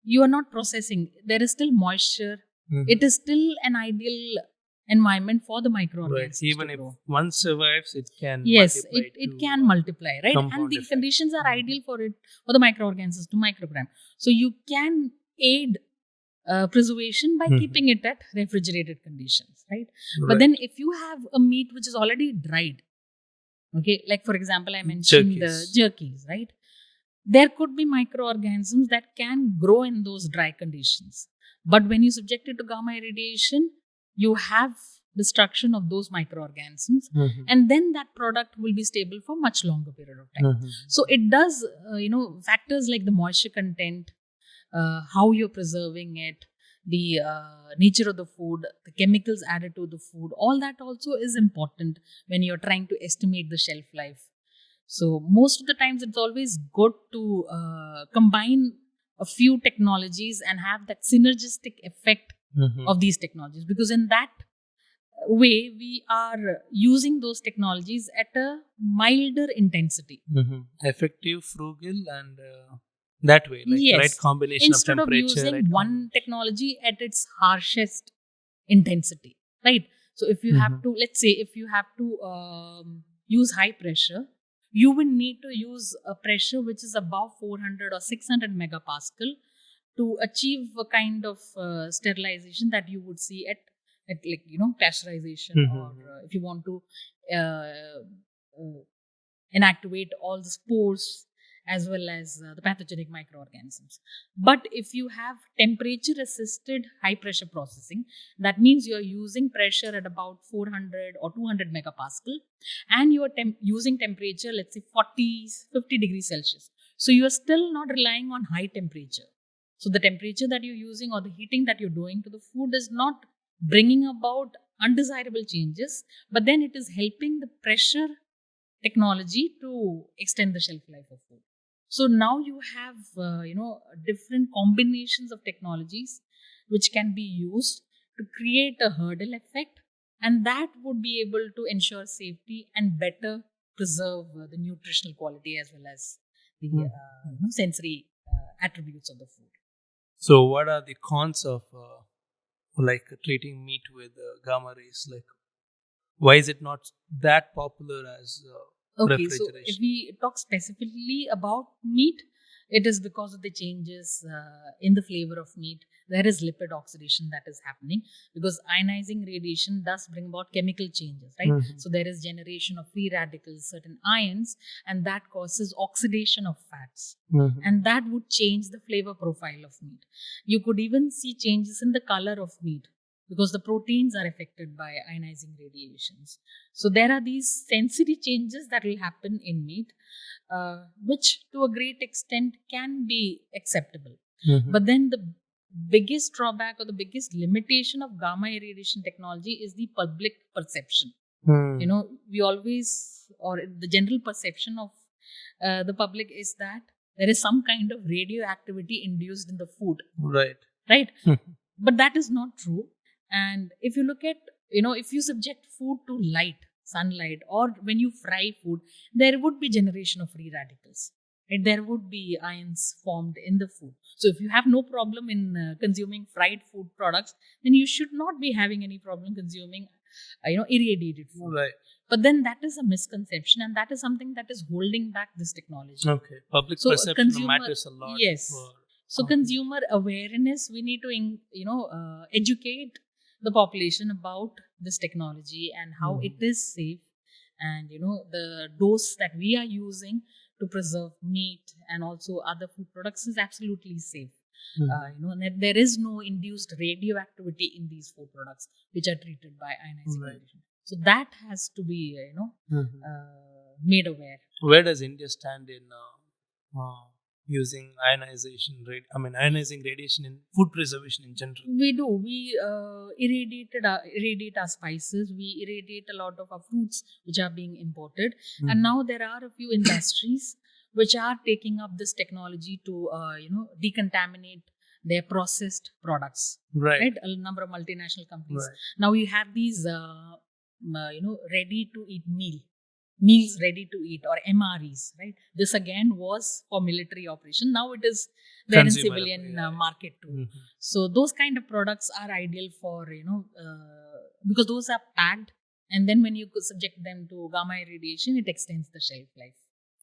you are not processing. There is still moisture. Mhm. It is still an ideal environment for the Right. microorganisms Even to if grow. one survives, it can Yes, multiply it to, can multiply, right? And compound the effect. conditions are Mhm. ideal for it, for the microorganisms to microgram. So you can aid preservation by Mhm. keeping it at refrigerated conditions, right? But Right. then if you have a meat which is already dried, okay, like for example, I mentioned the jerkies, right? There could be microorganisms that can grow in those dry conditions. But when you subject it to gamma irradiation, you have destruction of those microorganisms, Mhm. and then that product will be stable for much longer period of time. Mhm. So it does, factors like the moisture content, how you're preserving it, the nature of the food, the chemicals added to the food, all that also is important when you're trying to estimate the shelf life. So most of the times it's always good to combine a few technologies and have that synergistic effect Mhm. of these technologies, because in that way we are using those technologies at a milder intensity. Mhm. Effective, frugal, and that way, like Yes. right combination Instead of of temperature, using right one technology at its harshest intensity, right? So if you have Mhm. to, let's say if you have to use high pressure, you will need to use a pressure which is above 400 or 600 megapascal to achieve a kind of sterilization that you would see at like pasteurization, Mhm. or if you want to uh, uh, inactivate all the spores as well as the pathogenic microorganisms. But if you have temperature assisted high pressure processing, that means you are using pressure at about 400 or 200 megapascal, and you are using temperature, let's say 40, 50 degrees Celsius. So you are still not relying on high temperature. So the temperature that you're using or the heating that you're doing to the food is not bringing about undesirable changes, but then it is helping the pressure technology to extend the shelf life of food. So now you have different combinations of technologies which can be used to create a hurdle effect, and that would be able to ensure safety and better preserve the nutritional quality as well as the sensory attributes of the food. So, what are the cons of like treating meat with gamma rays? Like, why is it not that popular as Okay, so if refrigeration? we talk specifically about meat, it is because of the changes in the flavor of meat. There is lipid oxidation that is happening because ionizing radiation does bring about chemical changes, right? Mhm. So there is generation of free radicals, certain ions, and that causes oxidation of fats. Mhm. And that would change the flavor profile of meat. You could even see changes in the color of meat because the proteins are affected by ionizing radiations. So there are these sensory changes that will happen in meat, which to a great extent can be acceptable. Mhm. But then the biggest drawback or the biggest limitation of gamma irradiation technology is the public perception. Hmm. We always, or the general perception of the public is that there is some kind of radioactivity induced in the food, Right. right? But that is not true. And if you look at, if you subject food to light, sunlight, or when you fry food, there would be generation of free radicals, right? There would be ions formed in the food. So if you have no problem in consuming fried food products, then you should not be having any problem consuming irradiated food. Right. But then that is a misconception, and that is something that is holding back this technology. Okay. Public So perception matters a lot. yes. So Okay. consumer awareness, we need to educate the population about this technology and how it is safe, and the dose that we are using to preserve meat and also other food products is absolutely safe. And there is no induced radioactivity in these food products which are treated by ionizing radiation. So that has to be made aware. Where does India stand in using ionizing radiation in food preservation in general? We do. We irradiate our spices. We irradiate a lot of our fruits which are being imported. And now there are a few industries which are taking up this technology to, decontaminate their processed products. Right. A number of multinational companies. Right. Now you have these, ready to eat meals ready to eat, or MREs, right? This again was for military operation. Now it is there in Consumer, civilian yeah. market too. Mhm. So those kind of products are ideal for, because those are packed, and then when you subject them to gamma radiation, it extends the shelf life.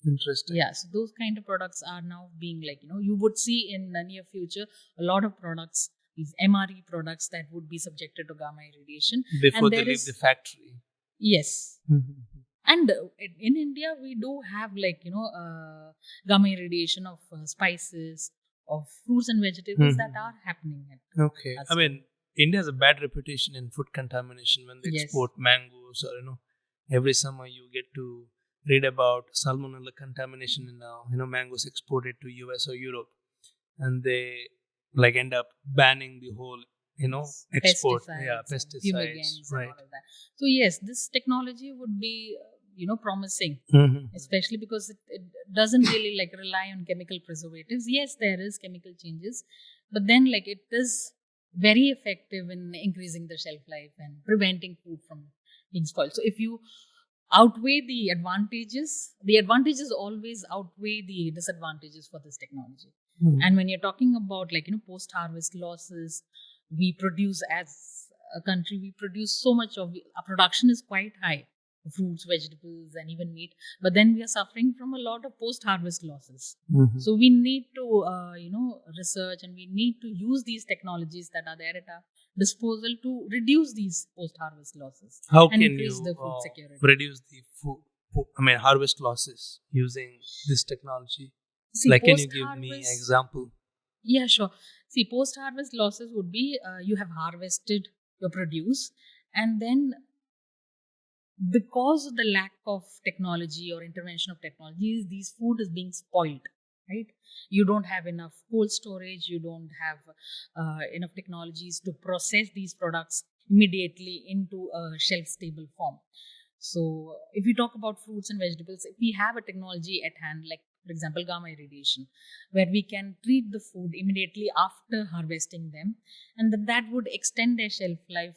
Interesting. Yeah, so those kind of products are now being you would see in the near future a lot of products, these MRE products that would be subjected to gamma radiation Before and they there leave is- the factory. Yes. And in India, we do have gamma irradiation of spices, of fruits and vegetables that are happening. Okay. India has a bad reputation in food contamination when they Yes. export mangoes, or every summer you get to read about salmonella contamination in mangoes exported to US or Europe, and they end up banning the whole export. Pesticides, fumigants, right? and all of that. So yes, this technology would be promising, especially because it doesn't really rely on chemical preservatives. Yes, there is chemical changes, but then it is very effective in increasing the shelf life and preventing food from being spoiled. So if you outweigh the advantages always outweigh the disadvantages for this technology. And when you're talking about post harvest losses, we produce, as a country, we produce so much of our production is quite high, fruits, vegetables, and even meat, but then we are suffering from a lot of post harvest losses. So we need to research, and we need to use these technologies that are there at our disposal to reduce these post harvest losses. How and can increase you the food security. reduce the harvest losses using this technology? See, Can you give me an post-harvest- example? Yeah, sure. See, post harvest losses would be you have harvested your produce, and then because of the lack of technology or intervention of technologies, these food is being spoiled, right? You don't have enough cold storage, you don't have enough technologies to process these products immediately into a shelf stable form. So if we talk about fruits and vegetables, if we have a technology at hand, like for example gamma irradiation, where we can treat the food immediately after harvesting them, and that would extend their shelf life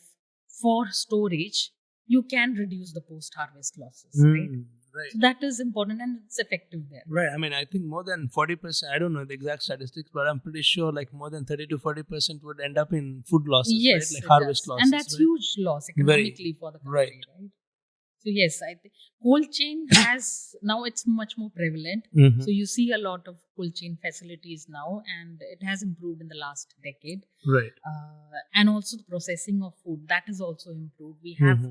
for storage, you can reduce the post-harvest losses, right? Right. So that is important, and it's effective there. Right. I think more than 40%, I don't know the exact statistics, but I'm pretty sure more than 30 to 40% would end up in food losses, Yes, right? it Harvest does. losses. And that's right? huge loss economically for the country, right? So yes, I think cold chain has, now it's much more prevalent. So you see a lot of cold chain facilities now, and it has improved in the last decade. Right. And also the processing of food, that is also improved. We have,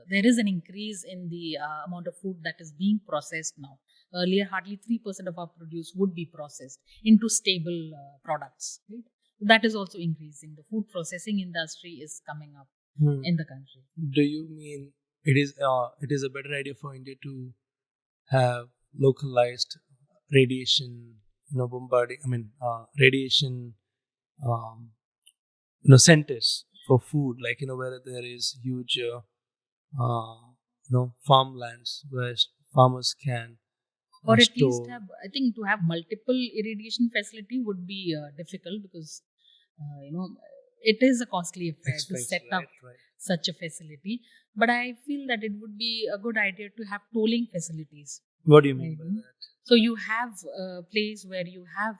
there is an increase in the amount of food that is being processed now. Earlier, hardly 3% of our produce would be processed into stable products. Right? That is also increasing. The food processing industry is coming up in the country. Do you mean it is a better idea for India to have localized radiation, bombarding? Radiation, centers for food, where there is huge, farmlands where farmers can. Or at least have, I think, to have multiple irradiation facility would be difficult because, it is a costly affair to set up such a facility. But I feel that it would be a good idea to have tolling facilities. What do you mean by that? So you have a place where you have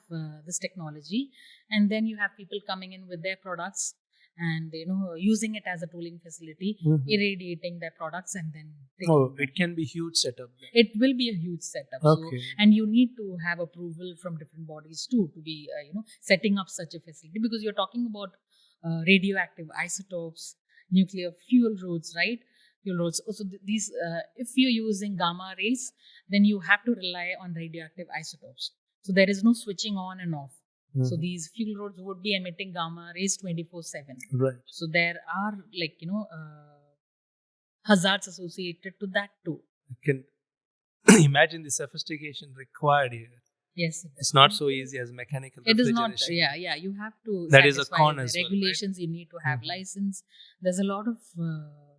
this technology, and then you have people coming in with their products and using it as a tooling facility, irradiating their products, and then it can be huge setup then. It will be a huge setup. Okay. So, and you need to have approval from different bodies too to be setting up such a facility, because you're talking about radioactive isotopes, nuclear fuel rods, right? Fuel rods. So these, if you're using gamma rays, then you have to rely on radioactive isotopes. So there is no switching on and off. So these fuel rods would be emitting gamma rays 24/7. Right. So there are hazards associated to that too. imagine the sophistication required here. Yes, It's not so easy as mechanical it is refrigeration. not. Yeah. You have to That is a satisfy con the as well, right? regulations. You need to have Mhm. license. There's a lot of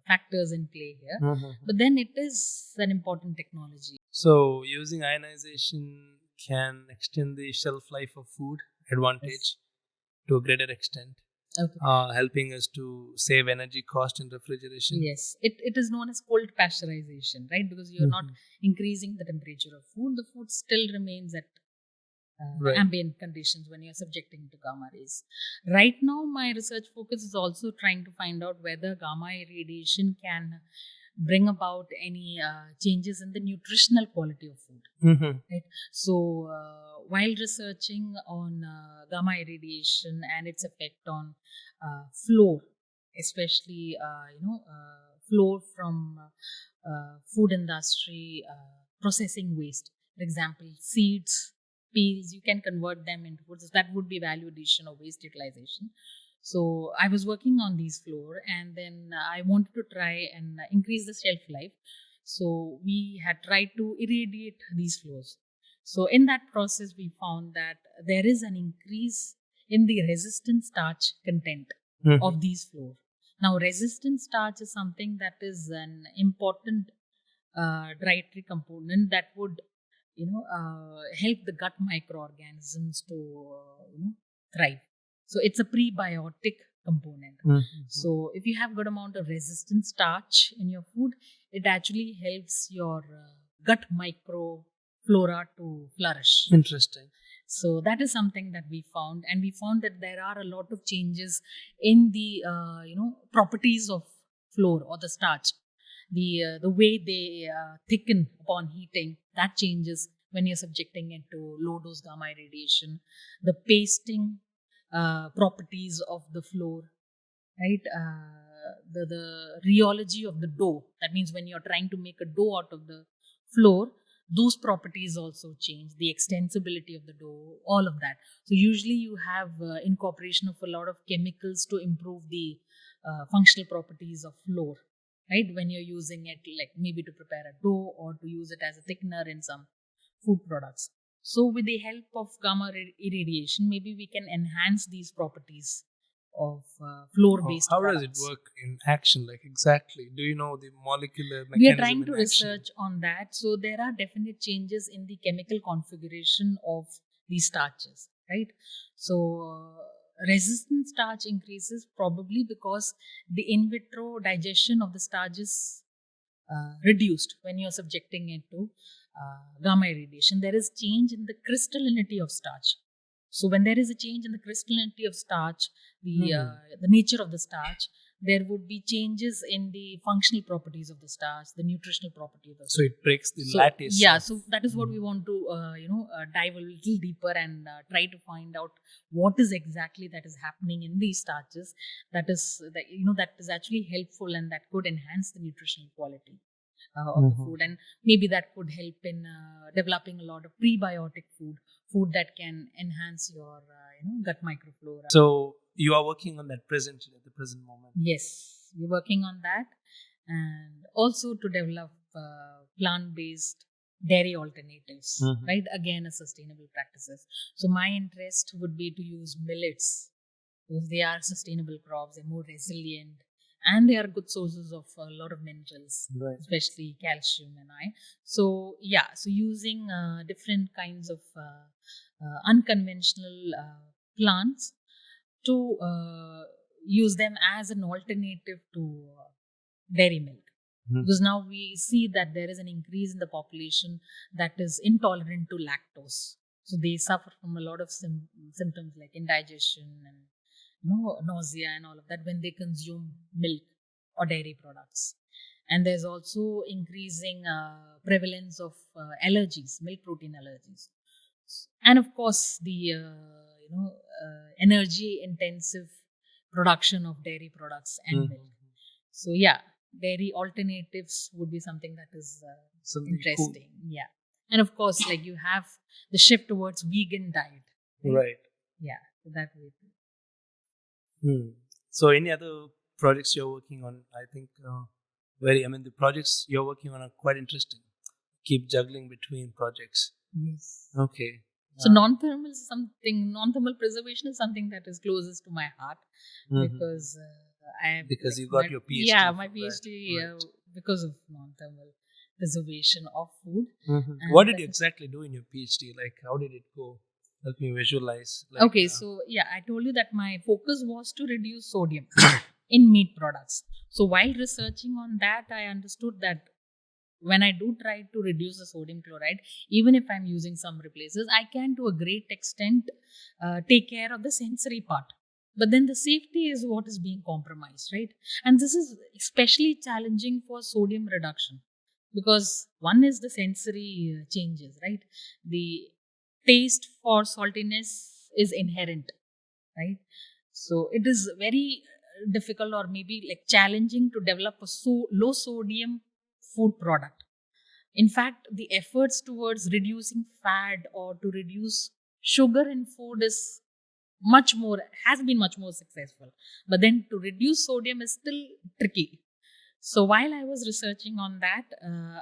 factors in play here, Mhm. but then it is an important technology. So using ionization can extend the shelf life of food advantage to a greater extent, Okay. helping us to save energy cost in refrigeration. Yes, it is known as cold pasteurization, right? Because you're not Mhm. increasing the temperature of food. The food still remains at Right. ambient conditions when you're subjecting to gamma rays. Right now, my research focus is also trying to find out whether gamma radiation can bring about any changes in the nutritional quality of food. Mhm. Right. So, while researching on gamma irradiation and its effect on flour, especially flour from food industry processing waste, for example, seeds, peels, you can convert them into foods. That would be value addition or waste utilization. So, I was working on these flour, and then I wanted to try and increase the shelf life. So we had tried to irradiate these flows. So in that process, we found that there is an increase in the resistant starch content Mhm. of these flows. Now, resistant starch is something that is an important dietary component that would, help the gut microorganisms to, thrive. So it's a prebiotic component. Mhm. So if you have good amount of resistant starch in your food, it actually helps your gut microflora to flourish. Interesting. So that is something that we found, and we found that there are a lot of changes in the properties of flour or the starch. The way they thicken upon heating, that changes when you're subjecting it to low dose gamma radiation. The pasting properties of the flour, right? The rheology of the dough. That means when you're trying to make a dough out of the flour, those properties also change. The extensibility of the dough, all of that. So usually you have incorporation of a lot of chemicals to improve the functional properties of flour, right? When you're using it, like maybe to prepare a dough or to use it as a thickener in some food products. So with the help of gamma irradiation, maybe we can enhance these properties of flour-based How products. does it work in action? Like exactly? Do you know the molecular We are mechanism trying to in action? research on that. So there are definite changes in the chemical configuration of these starches, right? So resistant starch increases probably because the in vitro digestion of the starch is reduced when you're subjecting it to gamma irradiation. There is change in the crystallinity of starch. So when there is a change in the crystallinity of starch, the nature of the starch, there would be changes in the functional properties of the starch, the nutritional property of the starch. So it breaks the lattice. Yeah, of- so that is what we want to dive a little deeper and try to find out what is exactly that is happening in these starches that is actually helpful and that could enhance the nutritional quality of the food, and maybe that could help in developing a lot of prebiotic food that can enhance your gut microflora. So you are working on that presently at the present moment. Yes, we're working on that, and also to develop plant-based dairy alternatives, Mhm. right? Again, a sustainable practices. So my interest would be to use millets because they are sustainable crops, they're more resilient, and they are good sources of a lot of minerals, Right. especially calcium and iron. So yeah, so using different kinds of unconventional plants to use them as an alternative to dairy milk. Mhm. Because now we see that there is an increase in the population that is intolerant to lactose. So they suffer from a lot of symptoms like indigestion and nausea and all of that when they consume milk or dairy products. And there's also increasing prevalence of allergies, milk protein allergies, and of course the energy intensive production of dairy products and milk. So yeah, dairy alternatives would be something that is Something interesting. Yeah, and of course, like you have the shift towards vegan diet. cool. Right. Yeah, so that way. So any other projects you're working on? I think the projects you're working on are quite interesting. keep juggling between projects. Yes. Okay. So non-thermal preservation is something that is closest to my heart, because because you got your PhD. Yeah, my from PhD that. Right. because of non-thermal preservation of food. What did you exactly do in your PhD? Like, how did it go? Help me visualize. Like, Okay, so yeah, I told you that my focus was to reduce sodium in meat products. So while researching on that, I understood that when I do try to reduce the sodium chloride, even if I'm using some replacers, I can to a great extent take care of the sensory part. But then the safety is what is being compromised, right? And this is especially challenging for sodium reduction, because one is the sensory changes, right? The taste for saltiness is inherent, right? So it is very difficult, or maybe like challenging, to develop a low sodium food product. In fact, the efforts towards reducing fat or to reduce sugar in food has been much more successful. But then to reduce sodium is still tricky. So while I was researching on that,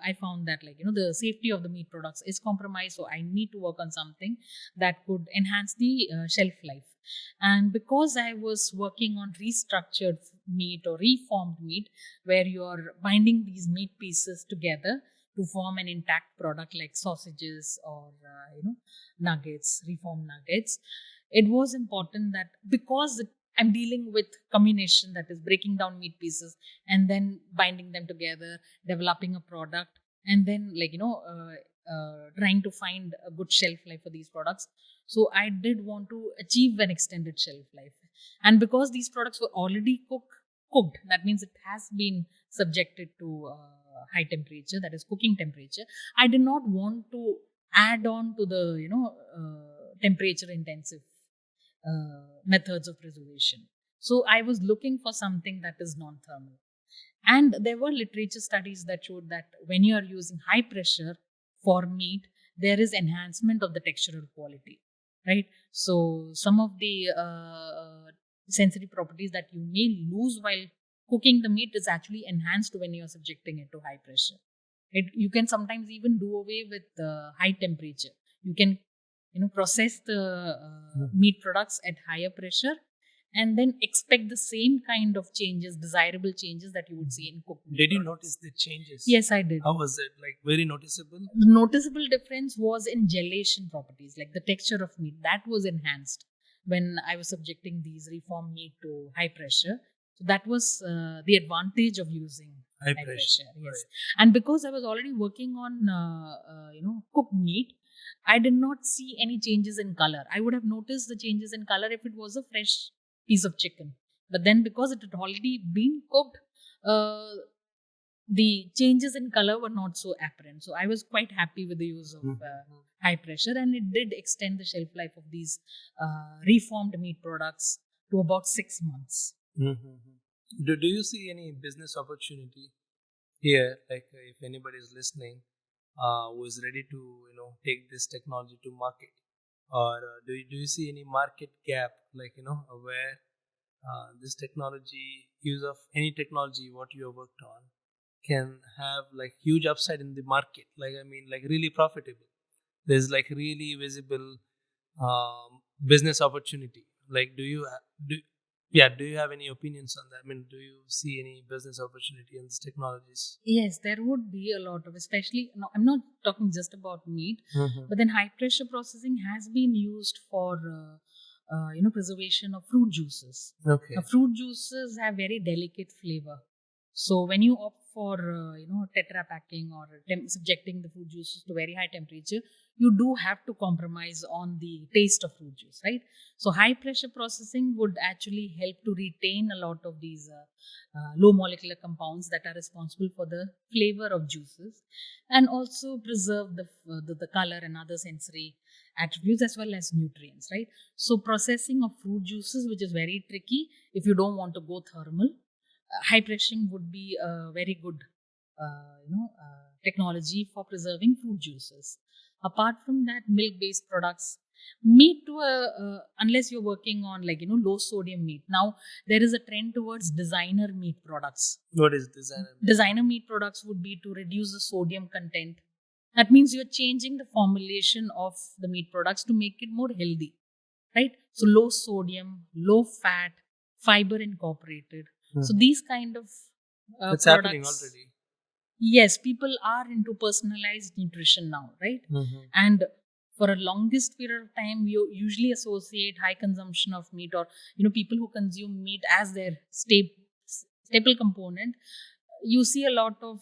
I found that, like, the safety of the meat products is compromised. So I need to work on something that could enhance the shelf life. And because I was working on restructured meat or reformed meat, where you are binding these meat pieces together to form an intact product like sausages or nuggets, reformed nuggets, it was important that, because I'm dealing with comminution, that is breaking down meat pieces and then binding them together, developing a product, and then trying to find a good shelf life for these products. So I did want to achieve an extended shelf life, and because these products were already cooked, that means it has been subjected to high temperature, that is cooking temperature. I did not want to add on to the temperature intensive methods of preservation. So I was looking for something that is non-thermal. And there were literature studies that showed that when you are using high pressure for meat, there is enhancement of the textural quality, right? So some of the sensory properties that you may lose while cooking the meat is actually enhanced when you are subjecting it to high pressure. You can sometimes even do away with high temperature. You can process the meat products at higher pressure, and then expect the same kind of changes, desirable changes, that you would see in cooked meat did you products. notice the changes? Yes, I did. How was it? Like, very noticeable? The noticeable difference was in gelation properties, like the texture of meat. That was enhanced when I was subjecting these reformed meat to high pressure. So that was the advantage of using High pressure. Yes, Right. and because I was already working on cooked meat, I did not see any changes in color. I would have noticed the changes in color if it was a fresh piece of chicken. But then, because it had already been cooked, the changes in color were not so apparent. So I was quite happy with the use of high pressure, and it did extend the shelf life of these reformed meat products to about 6 months. Do you see any business opportunity here? Like, if anybody is listening, who is ready to take this technology to market, or do you see any market gap, like where this technology, use of any technology what you have worked on, can have like huge upside in the market, like, I mean, like, really profitable? There's like really visible business opportunity. Like, do you have any opinions on that? I mean, do you see any business opportunity in these technologies? Yes, there would be a lot of, especially, no, I'm not talking just about meat, but then high pressure processing has been used for preservation of fruit juices. Okay. Now, fruit juices have very delicate flavor. So when you opt for tetra packing or subjecting the fruit juices to very high temperature, you do have to compromise on the taste of fruit juice, right? So high pressure processing would actually help to retain a lot of these low molecular compounds that are responsible for the flavor of juices, and also preserve the color and other sensory attributes, as well as nutrients, right? So processing of fruit juices, which is very tricky if you don't want to go thermal, high pressing would be a very good technology for preserving fruit juices. Apart from that, milk based products, meat to unless you're working on low sodium meat. Now there is a trend towards designer meat products. What is designer meat? Designer meat products would be to reduce the sodium content That means you're changing the formulation of the meat products to make it more healthy, right? So low sodium, low fat, fiber incorporated. So these kind of It's happening products. already. Yes, people are into personalized nutrition now, right? And for a longest period of time, you usually associate high consumption of meat, or people who consume meat as their staple component. You see a lot of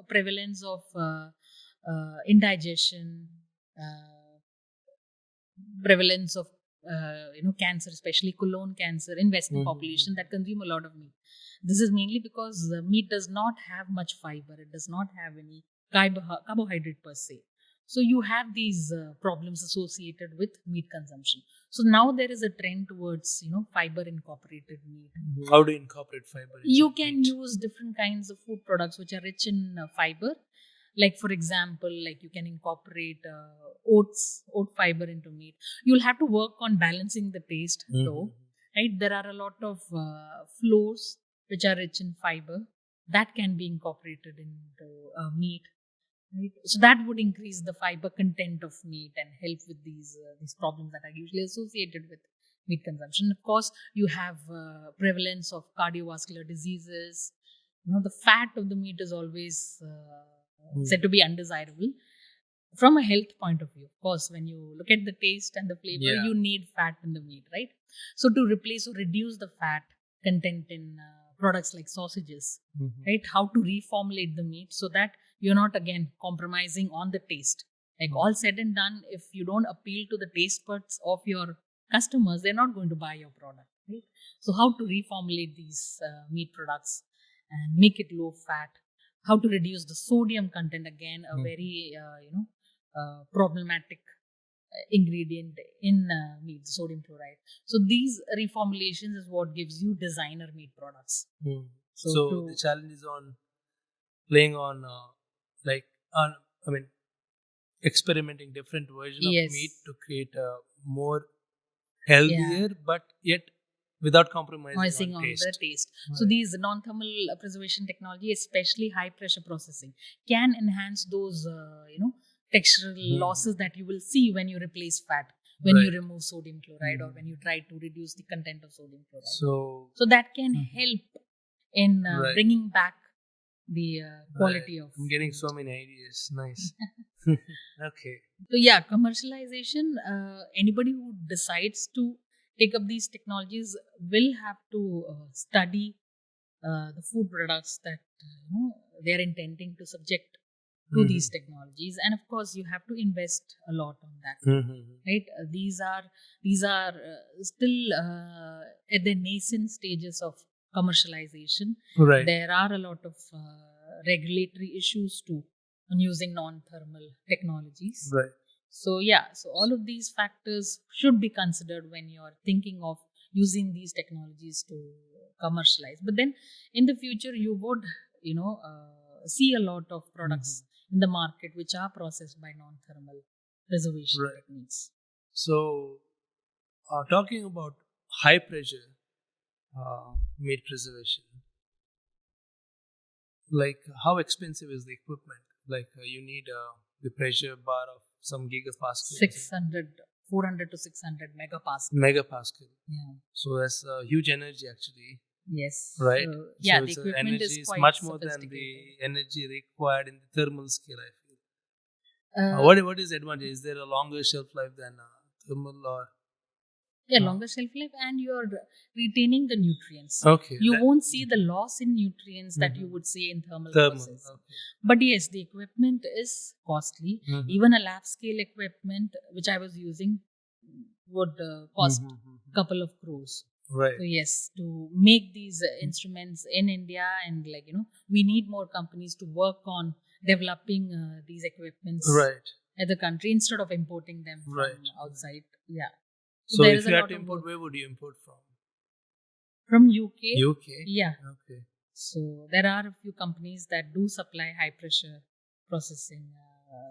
prevalence of indigestion, uh, prevalence of cancer, especially colon cancer in Western population that consume a lot of meat. This is mainly because meat does not have much fiber. It does not have any carbohydrate per se. So you have these problems associated with meat consumption. So now there is a trend towards fiber incorporated meat. How do you incorporate fiber? You can use different kinds of food products which are rich in fiber. Like for example, like you can incorporate oat fiber into meat. You'll have to work on balancing the taste though, right? There are a lot of flours which are rich in fiber that can be incorporated into meat, right? So that would increase the fiber content of meat and help with these problems that are usually associated with meat consumption. Of course, you have prevalence of cardiovascular diseases. The fat of the meat is always said to be undesirable from a health point of view. Of course, when you look at the taste and the flavor, you need fat in the meat, right? So to replace or reduce the fat content in products like sausages, right? How to reformulate the meat so that you're not again compromising on the taste. Like all said and done, if you don't appeal to the taste buds of your customers, they're not going to buy your product, right? So how to reformulate these meat products and make it low fat, how to reduce the sodium content, again a very problematic ingredient in meat, sodium chloride. So these reformulations is what gives you designer meat products. So the challenge is on playing on experimenting different version of meat to create a more healthier but yet without compromising on the taste. So these non-thermal preservation technology, especially high pressure processing, can enhance those textural losses that you will see when you replace fat, when you remove sodium chloride, or when you try to reduce the content of sodium chloride. So that can help in bringing back the quality of I'm getting so many ideas. Nice. Okay. So yeah, commercialization, anybody who decides to take up these technologies will have to study the food products that they're intending to subject to these technologies, and of course you have to invest a lot on that, right? These are still at the nascent stages of commercialization. There are a lot of regulatory issues too on using non-thermal technologies. So all of these factors should be considered when you're thinking of using these technologies to commercialize. But then in the future, you would see a lot of products in the market which are processed by non-thermal preservation techniques. So talking about high pressure meat preservation, like how expensive is the equipment? Like you need the pressure bar of some gigapascal. 400 to 600 megapascal. Yeah. So that's huge energy actually. Yes. Right. So so the equipment energy is quite much more than the energy required in the thermal scale, I feel. What is the advantage? Is there a longer shelf life than thermal or? Yeah, longer shelf life, and you're retaining the nutrients. Okay. You won't see the loss in nutrients that you would see in thermal process. Okay. But yes, the equipment is costly. Even a lab scale equipment, which I was using, would cost a couple of crores. Right. So yes, to make these instruments in India, and we need more companies to work on developing these equipments at the country instead of importing them from outside. Yeah. So if you had to import, where would you import from? From UK. UK? Yeah. Okay. So there are a few companies that do supply high pressure processing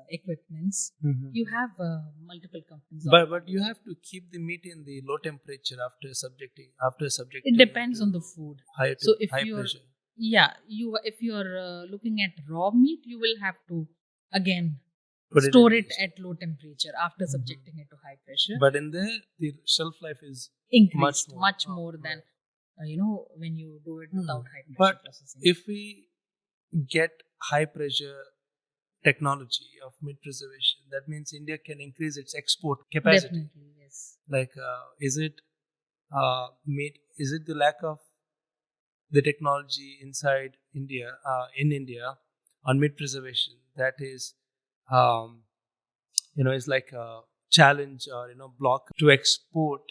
equipments. You have multiple companies. But you have to keep the meat in the low temperature after subjecting. It depends on the food. So if high pressure. Yeah, if you're looking at raw meat, you will have to again store it at low temperature after subjecting it to high pressure. But in there, the shelf life is Increased more. much more than when you do it without high pressure But processing. if we get high pressure technology of meat preservation, that means India can increase its export capacity. Definitely, yes. Like, is it the lack of the technology inside India, in India, on meat preservation that is, is like a challenge or block to export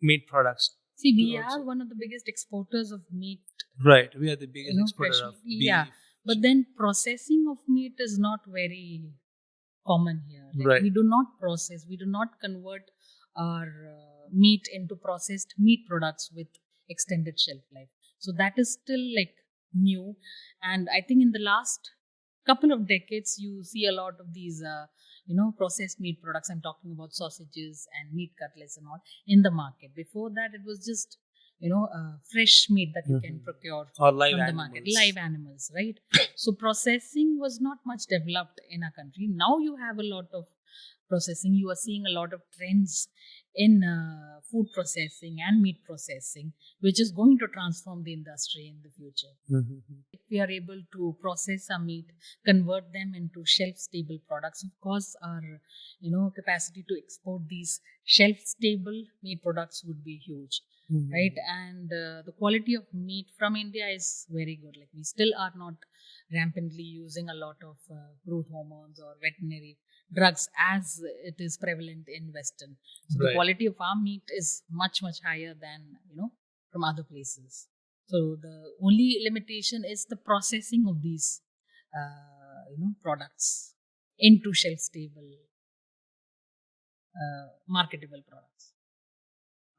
meat products. See, we are one of the biggest exporters of meat. Right, we are the biggest exporter fresh of meat. beef. Yeah, but then processing of meat is not very common here. Like, Right. we do not process, we do not convert our meat into processed meat products with extended shelf life. So that is still like new, and I think in the last couple of decades you see a lot of these processed meat products. I'm talking about sausages and meat cutlets and all in the market. Before that, it was just fresh meat that you can procure or live from animals. the market, live animals, right? So processing was not much developed in our country. Now you have a lot of processing. You are seeing a lot of trends in food processing and meat processing, which is going to transform the industry in the future. If we are able to process our meat, convert them into shelf-stable products, of course, our capacity to export these shelf-stable meat products would be huge. Right, and the quality of meat from India is very good. Like, we still are not rampantly using a lot of growth hormones or veterinary drugs as it is prevalent in Western. So the quality of our meat is much higher than from other places. So the only limitation is the processing of these products into shelf stable marketable products.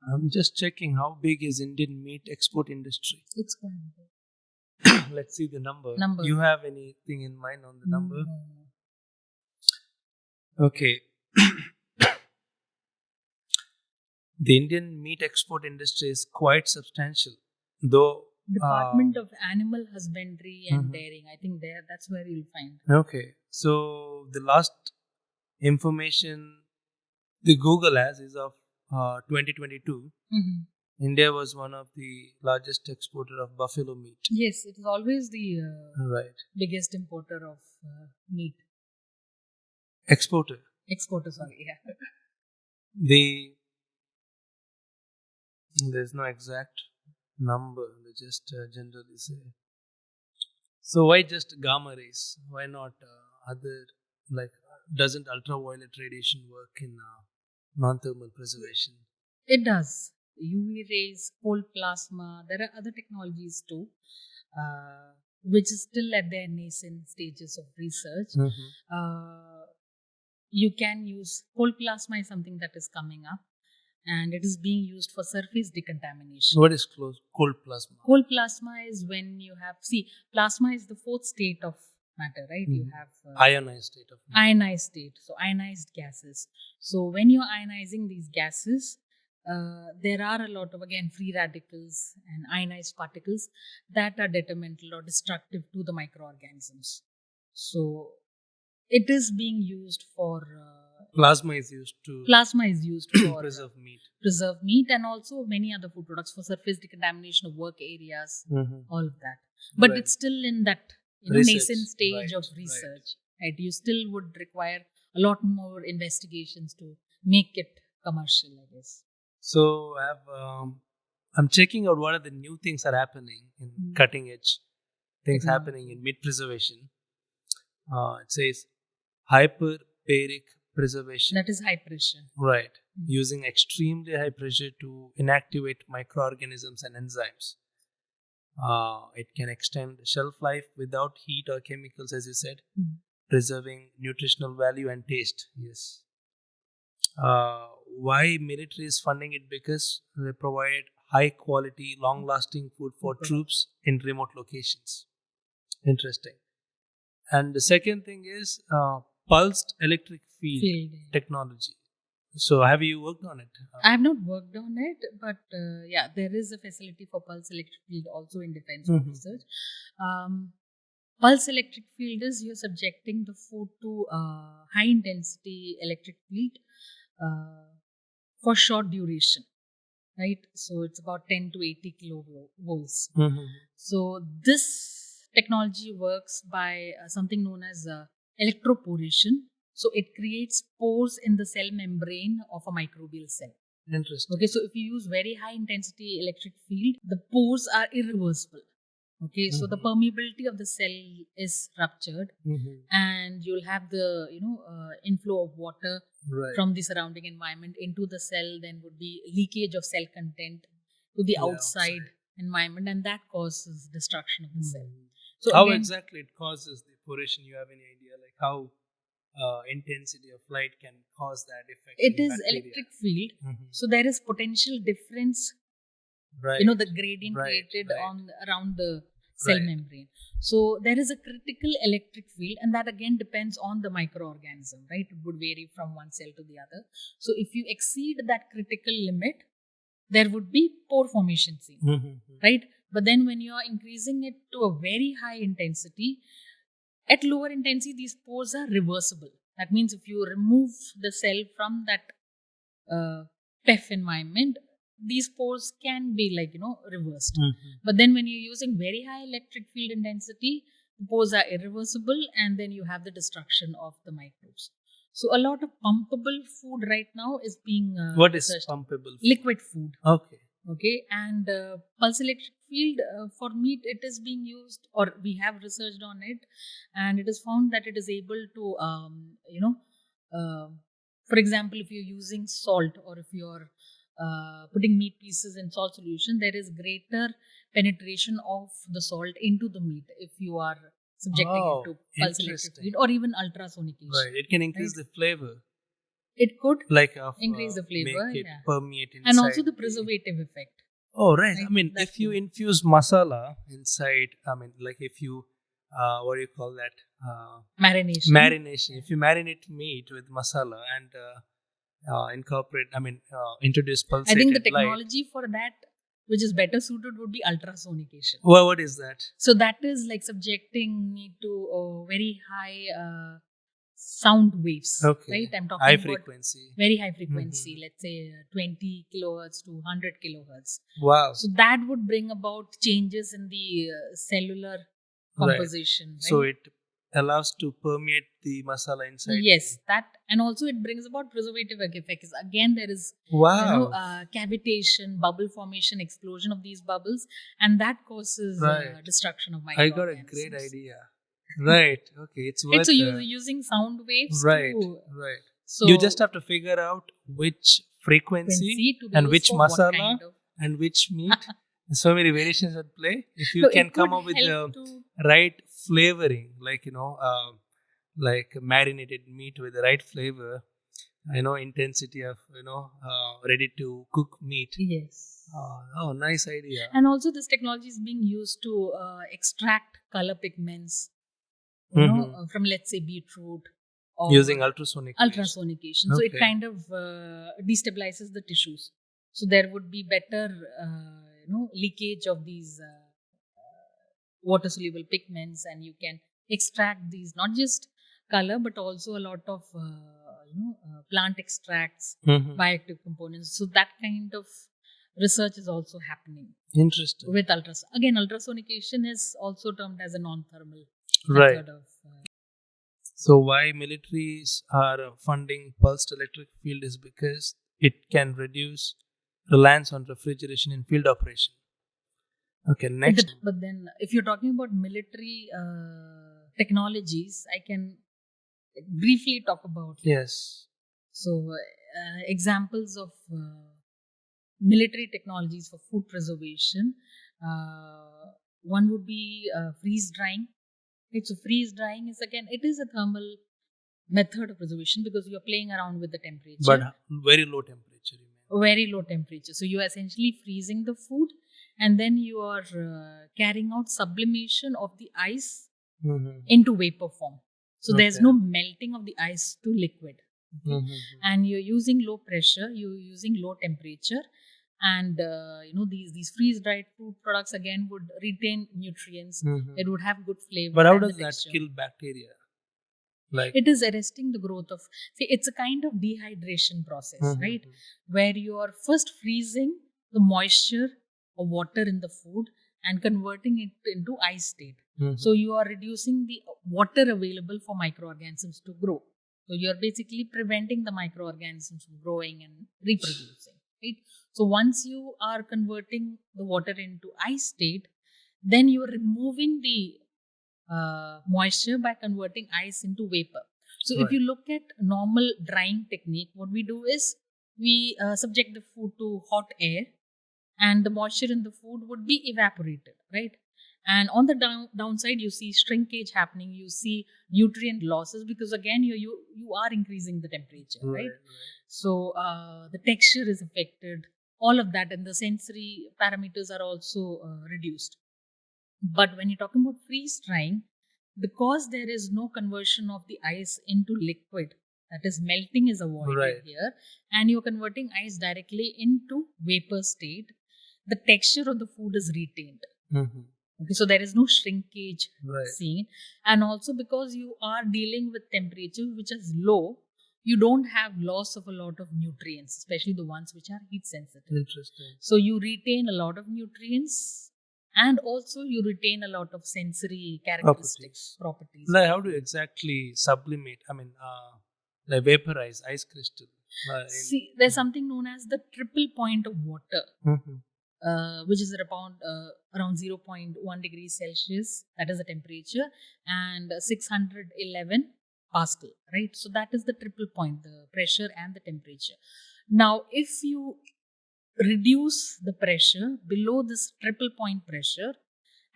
I'm just checking how big is Indian meat export industry. It's quite big. Let's see the number. Number. You have anything in mind on the number? No. Okay. The Indian meat export industry is quite substantial, though. Department of Animal Husbandry and Dairying. I think that's where you'll find. Okay. So the last information the Google has is of 2022. India was one of the largest exporter of buffalo meat. Yes, it is always the biggest importer of meat. Exporter, sorry, yeah. There's no exact number, they just generally say. So why just gamma rays? Why not other, like, doesn't ultraviolet radiation work in non-thermal preservation? It does. UV rays, cold plasma, there are other technologies too, which is still at their nascent stages of research. You can use cold plasma is something that is coming up, and it is being used for surface decontamination. What is cold plasma? Cold plasma is when you have, plasma is the fourth state of matter, right? You have ionized state of matter. Ionized state, so ionized gases. So when you're ionizing these gases, there are a lot of, again, free radicals and ionized particles that are detrimental or destructive to the microorganisms. So it is being used for plasma is used for preserve meat and also many other food products for surface decontamination of work areas, all of that. But it's still in that nascent stage of research. Right? You still would require a lot more investigations to make it commercial, I guess. So I'm checking out what are the new things are happening in cutting edge things happening in meat preservation. It says hyperbaric preservation. That is high pressure. Right. Using extremely high pressure to inactivate microorganisms and enzymes. It can extend shelf life without heat or chemicals, as you said, preserving nutritional value and taste. Yes. Why military is funding it? Because they provide high quality, long lasting food for troops in remote locations. Interesting. And the second thing is pulsed electric field technology. So have you worked on it? I have not worked on it, but there is a facility for pulse electric field also in defense research. Pulse electric field is you're subjecting the food to high intensity electric field uh, for short duration, right? So it's about 10 to 80 kilovolts. Mhm. So this technology works by something known as electroporation. So it creates pores in the cell membrane of a microbial cell. Interesting. Okay, so if you use very high intensity electric field, the pores are irreversible. Okay, so the permeability of the cell is ruptured, Mhm. and you'll have the inflow of water Right. from the surrounding environment into the cell. Then would be leakage of cell content to the outside environment, and that causes destruction of the cell. So how again, exactly it causes the poration? You have any idea, like how intensity of light can cause that effect? it in is bacteria? electric field, Mhm. so there is potential difference. Right. The gradient Right, created right. on around the cell Right. membrane. So there is a critical electric field, and that again depends on the microorganism, right? It would vary from one cell to the other. So if you exceed that critical limit, there would be pore formation seen, Mhm. right? But then when you are increasing it to a very high intensity, at lower intensity, these pores are reversible. That means if you remove the cell from that PEF environment, these pores can be reversed. Mhm. But then when you're using very high electric field intensity, the pores are irreversible, and then you have the destruction of the microbes. So a lot of pumpable food right now is being What is researched. pumpable? Liquid food. Okay. And pulse electric field for meat, it is being used, or we have researched on it, and it is found that it is able to uh, for example, if you're using salt, or if you're putting meat pieces in salt solution, there is greater penetration of the salt into the meat if you are subjecting it to pulse electric Interesting. field or even ultrasonication. Right. It can increase Right. the flavor, It could like of increase the flavor, make it yeah. permeate inside. And also the preservative effect. Oh, right. Right, I mean, that if you too. infuse masala inside, I mean, like if you, what do you call that? Marination. Marination. If you marinate meat with masala and incorporate, I mean, introduce pulsated I think the light. technology for that, which is better suited, would be ultrasonication. Well, what is that? So that is like subjecting me to very high sound waves. Okay. Right? I'm talking High about frequency. very high frequency, let's say 20 kilohertz to 100 kilohertz. Wow. So that would bring about changes in the cellular composition. Right. So it allows to permeate the masala inside. Yes, that, and also it brings about preservative effects. Again, there is Wow. cavitation, bubble formation, explosion of these bubbles, and that causes Right. destruction of I microorganisms. got a great idea. Right. Okay. It's Right, worth. so you're using sound waves. Right. To, Right. so you just have to figure out which frequency to be and used which for what masala kind of- and which meat. So many variations at play. If you So can it come could up with help the to- right flavoring, like like marinated meat with the right flavor, intensity of ready to cook meat. Yes. Oh, nice idea. And also, this technology is being used to extract color pigments, from, let's say, beetroot, or Using ultrasonic. ultrasonication. So it Okay. kind of destabilizes the tissues. So there would be better, leakage of these water soluble pigments, and you can extract these, not just color, but also a lot of plant extracts, Mhm. bioactive components. So that kind of research is also happening Interesting. with ultrasound. Again, ultrasonication is also termed as a non-thermal Right. method of. So why militaries are funding pulsed electric field is because it can reduce reliance on refrigeration in field operation. Okay, next. But then, if you're talking about military technologies, I can briefly talk about. Yes. So, examples of military technologies for food preservation. One would be freeze drying. Right? So, freeze drying is, again, it is a thermal method of preservation because you're playing around with the temperature. But very low temperature. Very low temperature. So, you are essentially freezing the food, and then you are carrying out sublimation of the ice into vapor form. So, there's no melting of the ice to liquid. Okay? And you're using low pressure, you're using low temperature, and these freeze dried food products again would retain nutrients. It would have good flavor. But how and the does that texture. kill bacteria? Like It is arresting the growth of, see, it's a kind of dehydration process, right? Where you are first freezing the moisture or water in the food and converting it into ice state. So you are reducing the water available for microorganisms to grow. So you are basically preventing the microorganisms from growing and reproducing, right? So once you are converting the water into ice state, then you are removing the moisture by converting ice into vapor. So if you look at normal drying technique, what we do is we subject the food to hot air, and the moisture in the food would be evaporated, right? And on the downside, you see shrinkage happening, you see nutrient losses, because again you are increasing the temperature, right? So the texture is affected, all of that, and the sensory parameters are also reduced. But when you're talking about freeze drying, because there is no conversion of the ice into liquid, that is, melting is avoided here, and you're converting ice directly into vapor state, the texture of the food is retained. Okay, so there is no shrinkage seen. And also because you are dealing with temperature which is low, you don't have loss of a lot of nutrients, especially the ones which are heat sensitive. Interesting. So you retain a lot of nutrients, and also you retain a lot of sensory characteristics, properties. Like how do you exactly sublimate? I mean, like vaporize ice crystal. See, there's something known as the triple point of water, which is around 0.1 degrees Celsius. That is the temperature, and 611 Pascal, right? So that is the triple point, the pressure and the temperature. Now, if you reduce the pressure below this triple point pressure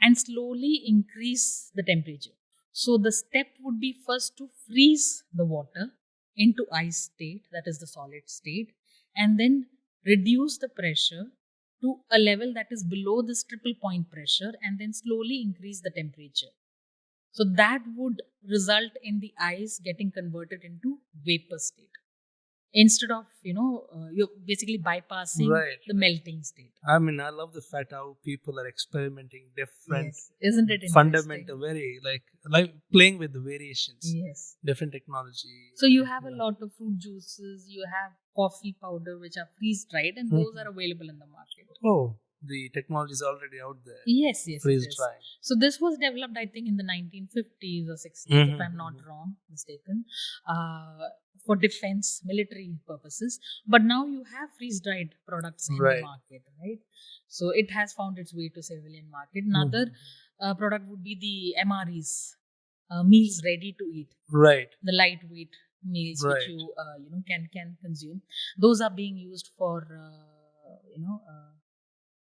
and slowly increase the temperature. So the step would be first to freeze the water into ice state, that is the solid state, and then reduce the pressure to a level that is below this triple point pressure, and then slowly increase the temperature. So that would result in the ice getting converted into vapor state, instead of you're basically bypassing the melting state. I mean, I love the fact how people are experimenting different, isn't it fundamental, very like playing with the variations, different technology. So you have a lot of fruit juices, you have coffee powder which are freeze dried, and those are available in the market. The technology is already out there. Yes, freeze drying. So this was developed, I think, in the 1950s or 60s, if I'm not mistaken, for defense, military purposes. But now you have freeze dried products in the market, right? So it has found its way to civilian market. Another product would be the MREs, meals ready to eat. The lightweight meals which you can consume. Those are being used for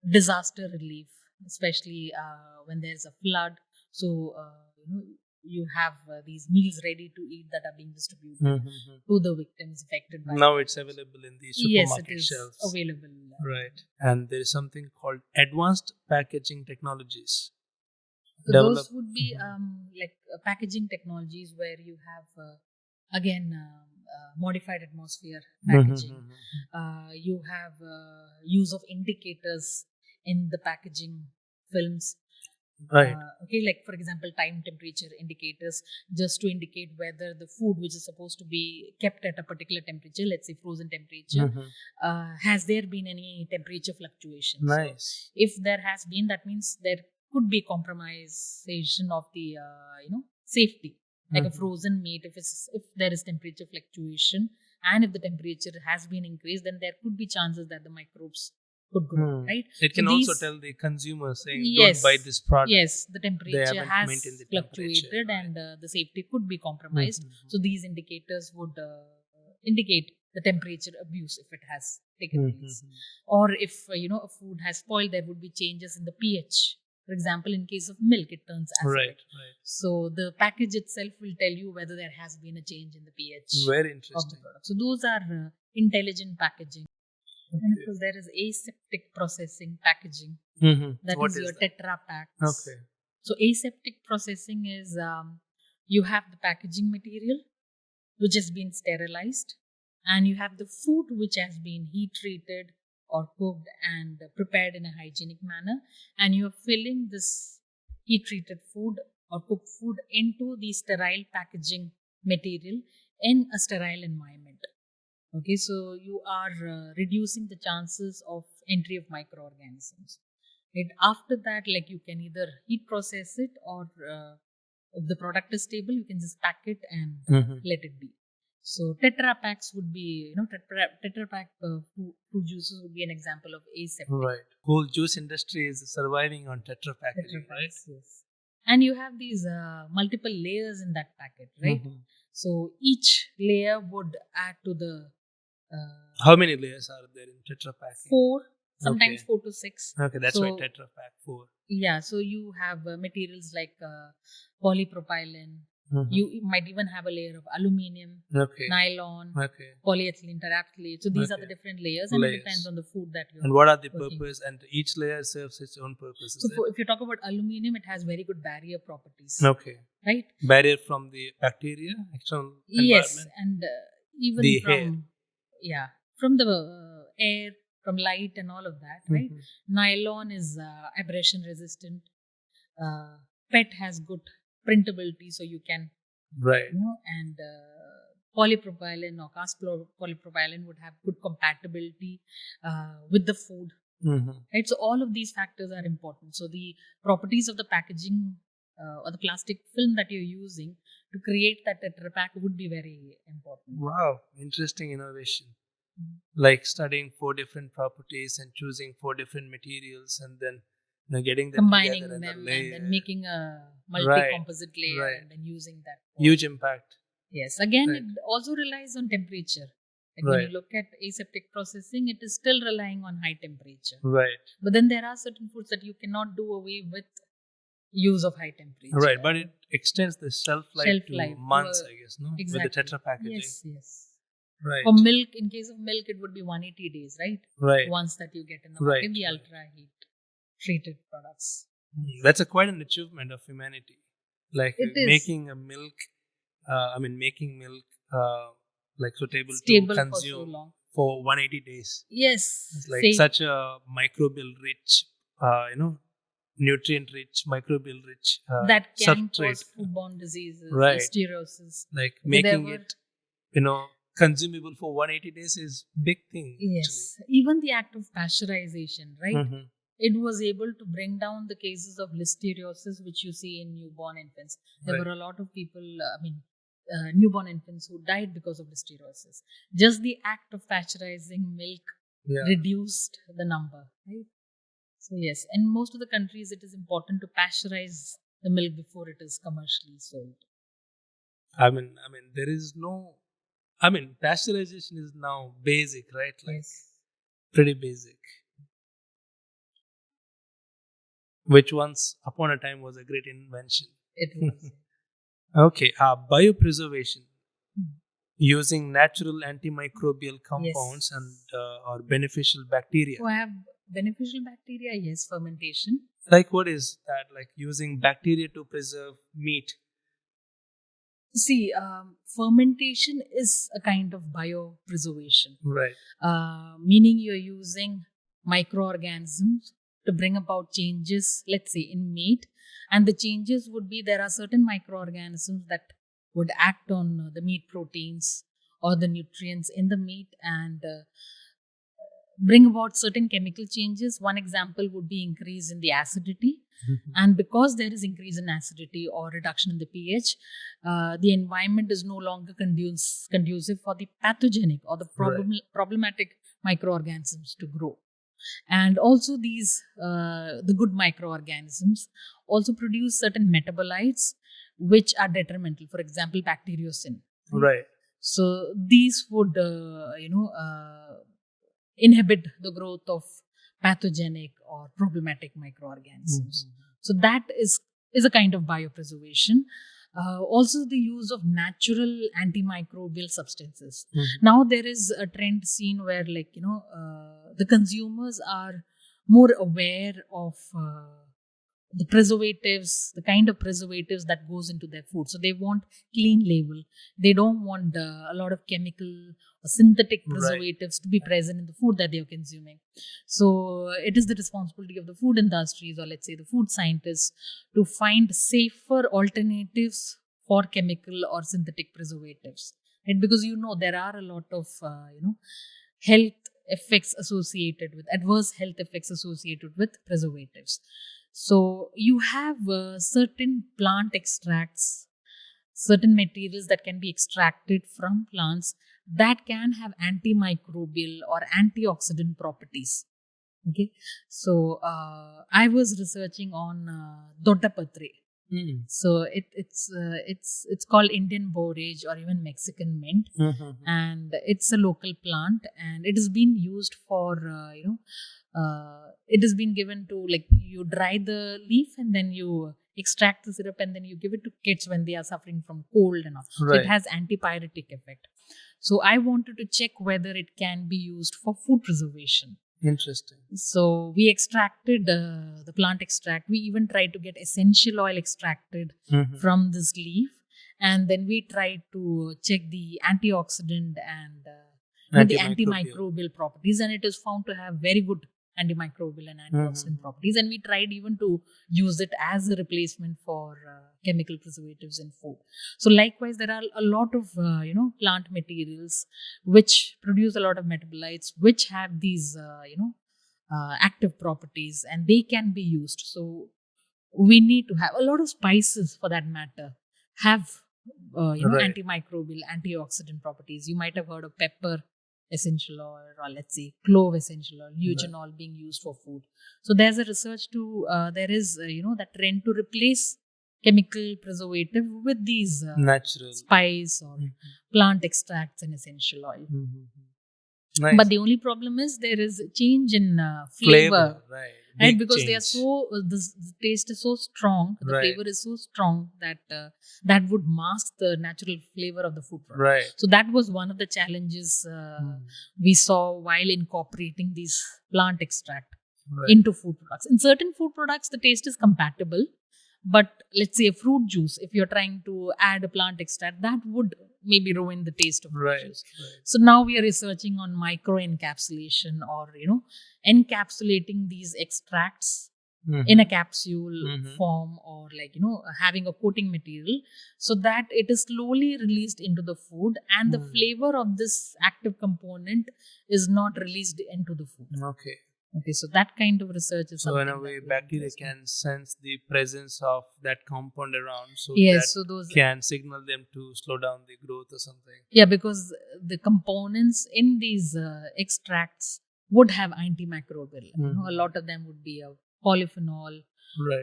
disaster relief, especially when there's a flood. So you have these meals ready to eat that are being distributed to the victims affected by. Now it's available in the supermarket shelves. Available. And there is something called advanced packaging technologies. So those would be like packaging technologies where you have again modified atmosphere packaging. You have use of indicators in the packaging films. Okay, like for example, time temperature indicators, just to indicate whether the food which is supposed to be kept at a particular temperature, let's say frozen temperature, has there been any temperature fluctuations? So if there has been, that means there could be compromisation of the safety. Like a frozen meat, if there is temperature fluctuation and if the temperature has been increased, then there could be chances that the microbes could grow, right? It can also tell the consumer saying, don't buy this product. Yes, the temperature has fluctuated and the safety could be compromised. So these indicators would indicate the temperature abuse if it has taken place. Or if a food has spoiled, there would be changes in the pH. For example, in case of milk, it turns acidic. So the package itself will tell you whether there has been a change in the pH Very interesting. of the product. So those are intelligent packaging. And of course, there is aseptic processing packaging. That is your Tetra Paks. So aseptic processing is you have the packaging material which has been sterilized, and you have the food which has been heat treated or cooked and prepared in a hygienic manner, and you're filling this heat treated food or cooked food into the sterile packaging material in a sterile environment. Okay, so you are reducing the chances of entry of microorganisms. Right after that, like you can either heat process it, or if the product is stable, you can just pack it and let it be. So Tetra Packs would be, Tetra Pak fruit juices would be an example of aseptic. Right. Whole juice industry is surviving on Tetra packaging, Tetra right? Packs, yes. And you have these multiple layers in that packet, right? So each layer would add to the. How many layers are there in Tetra packing? 4, sometimes 4 to 6. Okay, that's why Tetra Pak 4. Yeah, so you have materials like polypropylene. You might even have a layer of aluminium, nylon, polyethylene, terephthalate. So these are the different layers, and it depends on the food that you're. And what are the purpose? And each layer serves its own purpose. So if you talk about aluminium, it has very good barrier properties. Okay. Right. Barrier from the bacteria, external environment. Yes, and even the from air. Yeah, from the air, from light, and all of that. Right. Nylon is abrasion resistant. PET has good printability, so you can, and polypropylene or cast polypropylene would have good compatibility with the food, right? So all of these factors are important. So the properties of the packaging or the plastic film that you're using to create that Tetra Pak would be very important. Wow, interesting innovation. Like studying 4 different properties and choosing 4 different materials, and then getting them combining together them and then making a multi-composite layer and then using that. Huge impact. Yes, again, it also relies on temperature. Like when you look at aseptic processing, it is still relying on high temperature. Right. But then there are certain foods that you cannot do away with use of high temperature. Right, but it extends the shelf life to months, I guess, no? Exactly. With the Tetra packaging. Yes. Right. For milk, in case of milk, it would be 180 days, right? Right. Once that you get in the market, the ultra heat treated products. That's quite an achievement of humanity. Like making a milk, making milk like suitable to consume for 180 days. Yes. It's like such a microbial rich, nutrient rich, microbial rich that can substrate. Cause foodborne diseases, listeriosis. Like making it, consumable for 180 days is big thing. Yes. Actually. Even the act of pasteurization, right? It was able to bring down the cases of listeriosis which you see in newborn infants. There were a lot of people, newborn infants who died because of listeriosis. Just the act of pasteurizing milk reduced the number, right? So yes, in most of the countries it is important to pasteurize the milk before it is commercially sold. There is no, pasteurization is now basic, right? Like pretty basic. Which once upon a time was a great invention. It was. Okay, biopreservation. Using natural antimicrobial compounds and or beneficial bacteria. Oh, I have beneficial bacteria, yes, fermentation. Like what is that? Like using bacteria to preserve meat. See, fermentation is a kind of biopreservation. Right. Meaning you're using microorganisms to bring about changes, let's say, in meat. And the changes would be, there are certain microorganisms that would act on the meat proteins or the nutrients in the meat and bring about certain chemical changes. One example would be increase in the acidity. And because there is increase in acidity or reduction in the pH, the environment is no longer conducive for the pathogenic or the problematic microorganisms to grow. And also these, the good microorganisms also produce certain metabolites which are detrimental. For example, bacteriocin. Right. So these would, inhibit the growth of pathogenic or problematic microorganisms. So that is a kind of biopreservation. Also the use of natural antimicrobial substances. Now there is a trend seen where the consumers are more aware of the preservatives, the kind of preservatives that goes into their food. So they want clean label. They don't want a lot of chemical or synthetic preservatives to be present in the food that they are consuming. So it is the responsibility of the food industries, or let's say the food scientists, to find safer alternatives for chemical or synthetic preservatives. Right? Because there are a lot of health effects associated with adverse health effects associated with preservatives. So you have certain plant extracts, certain materials that can be extracted from plants that can have antimicrobial or antioxidant properties. Okay, so I was researching on Doddapatre. So it's called Indian borage or even Mexican mint, and it's a local plant, and it has been used for it has been given to, like, you dry the leaf and then you extract the syrup and then you give it to kids when they are suffering from cold and all. So it has antipyretic effect. So I wanted to check whether it can be used for food preservation. Interesting. So we extracted the plant extract. We even tried to get essential oil extracted from this leaf, and then we tried to check the antioxidant and the antimicrobial properties, and it is found to have very good antimicrobial and antioxidant properties. And we tried even to use it as a replacement for chemical preservatives in food. So likewise, there are a lot of plant materials which produce a lot of metabolites which have these active properties, and they can be used. So we need to have a lot of spices, for that matter, have antimicrobial, antioxidant properties. You might have heard of pepper essential oil, or let's say clove essential oil, eugenol being used for food. So there's a research to there is that trend to replace chemical preservative with these natural spice or plant extracts and essential oil. Nice. But the only problem is there is a change in flavor, right? Because change. they are so the taste is so strong, the flavor is so strong that that would mask the natural flavor of the food product. Right. So that was one of the challenges we saw while incorporating these plant extract into food products. In certain food products, the taste is compatible. But let's say a fruit juice, if you're trying to add a plant extract, that would maybe ruin the taste of fruit juice. So now we are researching on micro encapsulation, or encapsulating these extracts in a capsule form, or having a coating material so that it is slowly released into the food, and the flavor of this active component is not released into the food. Okay, so that kind of research is something. So in a way, bacteria can sense the presence of that compound around, so so those can signal them to slow down the growth or something. Yeah, because the components in these extracts would have antimicrobial. A lot of them would be a polyphenol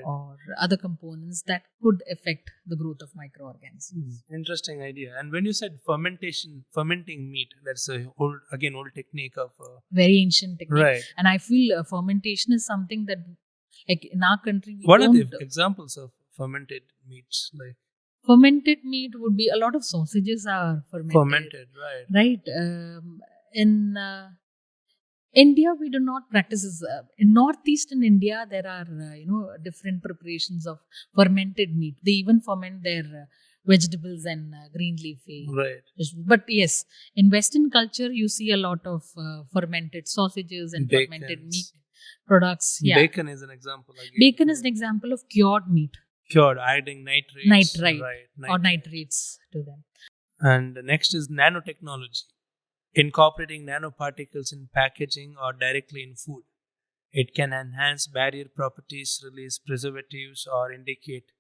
or other components that could affect the growth of microorganisms. Interesting idea. And when you said fermenting meat, that's a old technique of very ancient technique. And I feel fermentation is something that, like, in our country, what are the examples of fermented meats? Like, fermented meat would be a lot of sausages are fermented. Right. In India, we do not practice this. In northeastern India, there are different preparations of fermented meat. They even ferment their vegetables and green leafy. But yes, in Western culture, you see a lot of fermented sausages and fermented meat products. Bacon is an example. Bacon is an example of cured meat. Adding nitrates. Or nitrates to them. And next is nanotechnology. Incorporating nanoparticles in packaging or directly in food. It can enhance barrier properties, release preservatives, or indicate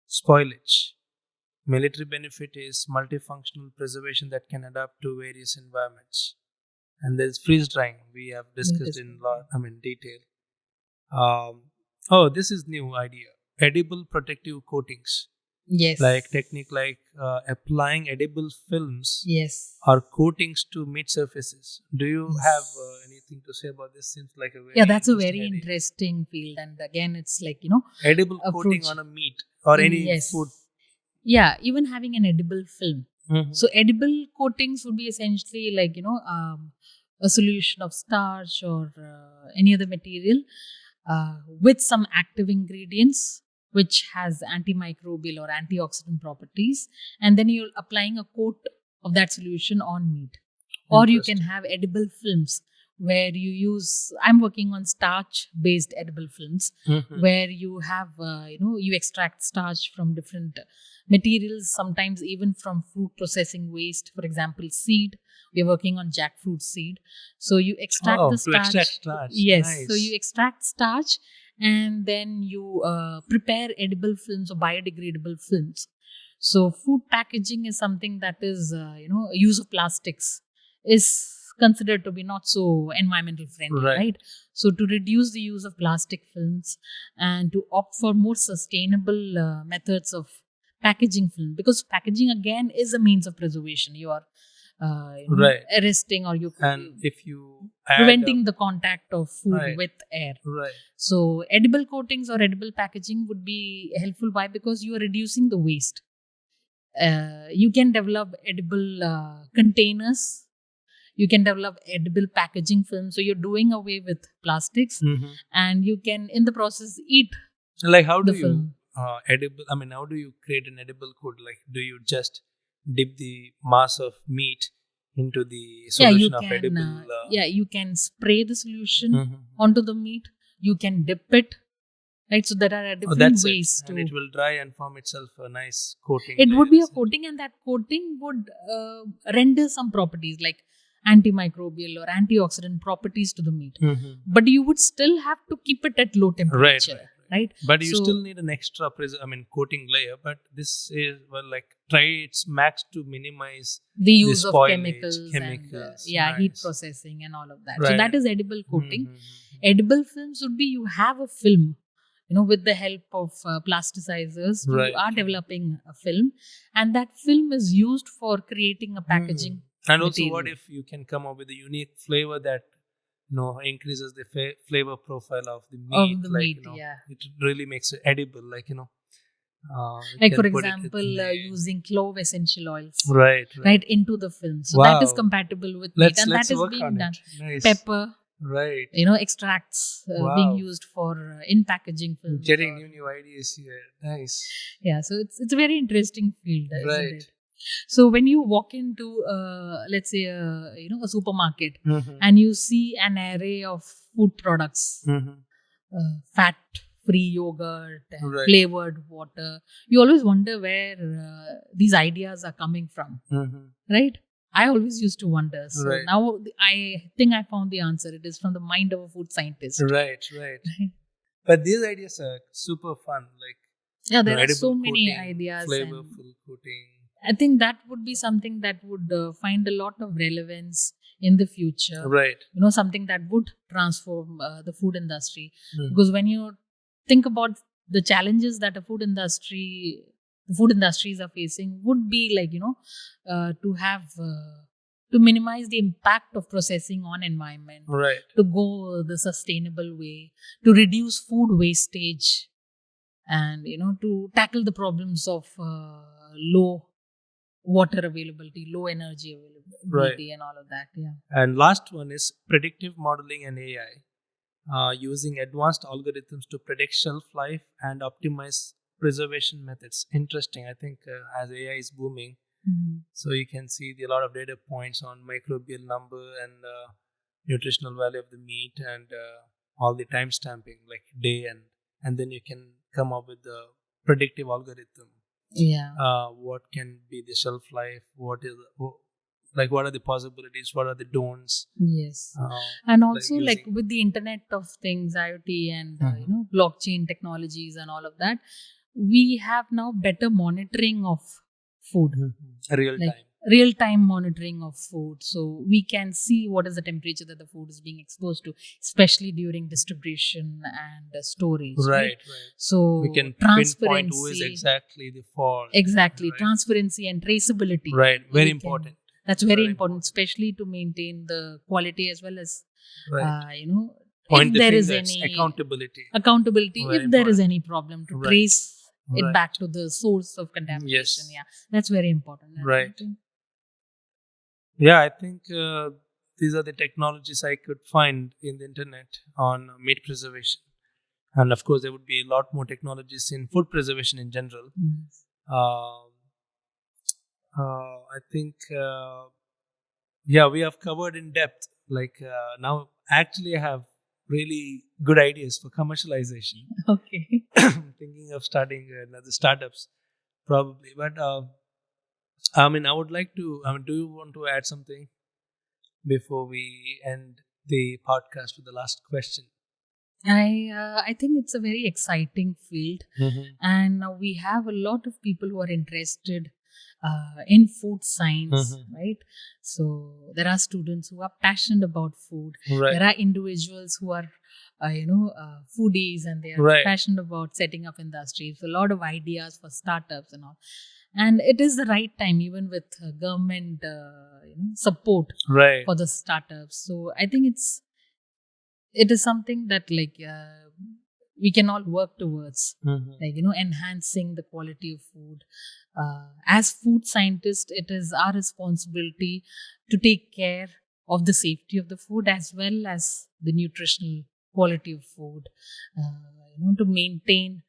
spoilage. Military benefit is multifunctional preservation that can adapt to various environments. And there's freeze drying. We have discussed in detail. This is new idea. Edible protective coatings. Yes. Like technique like applying edible films or coatings to meat surfaces. Do you have anything to say about this? Seems like a very that's a very interesting field. And again, it's like, edible coating on a meat or any food. Yeah, even having an edible film. So edible coatings would be essentially like, a solution of starch or any other material with some active ingredients which has antimicrobial or antioxidant properties, and then you're applying a coat of that solution on meat. Or you can have edible films where you use, I'm working on starch based edible films, where you have you extract starch from different materials, sometimes even from fruit processing waste. For example, seed, we're working on jackfruit seed. So you extract the starch. To extract starch. Yes. Nice. So you extract starch and then you prepare edible films or biodegradable films. So food packaging is something that is, use of plastics is considered to be not so environmental friendly, right? So to reduce the use of plastic films and to opt for more sustainable methods of packaging film, because packaging again is a means of preservation. You are arresting or if you preventing the contact of food with air. Right. So edible coatings or edible packaging would be helpful. Why? Because you are reducing the waste. You can develop edible containers. You can develop edible packaging film. So you're doing away with plastics, and you can, in the process, eat. Like how do film. How do you create an edible coat? Like, do you just dip the mass of meat into the solution of edible? You can spray the solution onto the meat. You can dip it. Right, so there are different ways and it will dry and form itself a nice coating. It would be a coating, and that coating would render some properties like antimicrobial or antioxidant properties to the meat. But you would still have to keep it at low temperature, right? But you still need an extra coating layer. But this is try its max to minimize the use of chemicals and heat processing and all of that. So that is edible coating. Edible films would be, you have a film. With the help of plasticizers, you are developing a film, and that film is used for creating a packaging. And also, what if you can come up with a unique flavor that increases the flavor profile of the meat? It really makes it edible. For example, using clove essential oils, right into the film. So that is compatible with meat, and that is being done. Nice. Pepper. Right. Extracts being used for in packaging films. Getting new ideas here. Nice. Yeah, so it's a very interesting field, right. Isn't it? So when you walk into, let's say, a supermarket, and you see an array of food products, fat-free yogurt, flavored water, you always wonder where these ideas are coming from, right? I always used to wonder. So now I think I found the answer. It is from the mind of a food scientist. Right. But these ideas are super fun. There are so many ideas. Flavorful coating. I think that would be something that would find a lot of relevance in the future. Right. Something that would transform the food industry. Because when you think about the challenges that the food industries are facing, would be to minimize the impact of processing on environment, to go the sustainable way, to reduce food wastage, and to tackle the problems of low water availability, low energy availability, and all of that. And last one is predictive modeling and AI, using advanced algorithms to predict shelf life and optimize preservation methods. Interesting. I think as AI is booming, so you can see a lot of data points on microbial number and nutritional value of the meat, and all the time stamping, like day, and then you can come up with the predictive algorithm. What can be the shelf life? What are the possibilities? What are the don'ts? Yes. And also with the Internet of Things, IoT, and blockchain technologies and all of that, we have now better monitoring of food. Real time monitoring of food. So we can see what is the temperature that the food is being exposed to, especially during distribution and storage. Right. So we can transparency, pinpoint who is exactly the fault. Exactly. Transparency and traceability. Right. Very important. That's very important, especially to maintain the quality as well as, Point if there is any accountability. If there is any problem, to trace it back to the source of contamination. Yes. That's very important. Right. I think these are the technologies I could find in the internet on meat preservation. And of course, there would be a lot more technologies in food preservation in general. Um I think, yeah, we have covered in depth. Like now, actually, I have really good ideas for commercialization. Okay. Thinking of starting another startups, probably. But I mean, I would like to. I mean, do you want to add something before we end the podcast with the last question? I think it's a very exciting field, Mm-hmm. and we have a lot of people who are interested in food science, Mhm. right? So there are students who are passionate about food. Right. There are individuals who are foodies, and they are Right. passionate about setting up industries. A lot of ideas for startups and all, and it is the right time, even with government support Right. for the startups. So I think it is something that we can all work towards, Mhm. enhancing the quality of food. As food scientists, it is our responsibility to take care of the safety of the food as well as the nutritional quality of food, to maintain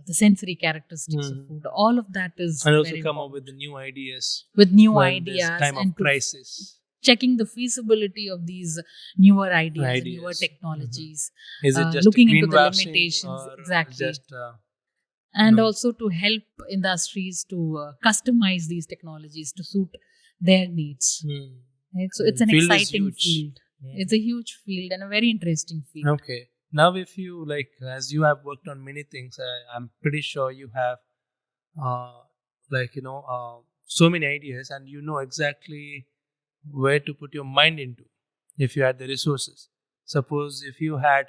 the sensory characteristics of Mhm. food. All of that is And also very come up important. with the new ideas With new when there's ideas time of and to crisis. checking the feasibility of these newer ideas and newer Ideas. technologies, Is it just looking into green the washing limitations or exactly, just and no? also to help industries to customize these technologies to suit their needs. Hmm. Right? So it's an Field is exciting huge. field. It's a huge field and a very interesting field. Okay. Now, if you like, as you have worked on many things, I'm pretty sure you have, uh, so many ideas, and you know exactly where to put your mind into if you had the resources. Suppose if you had,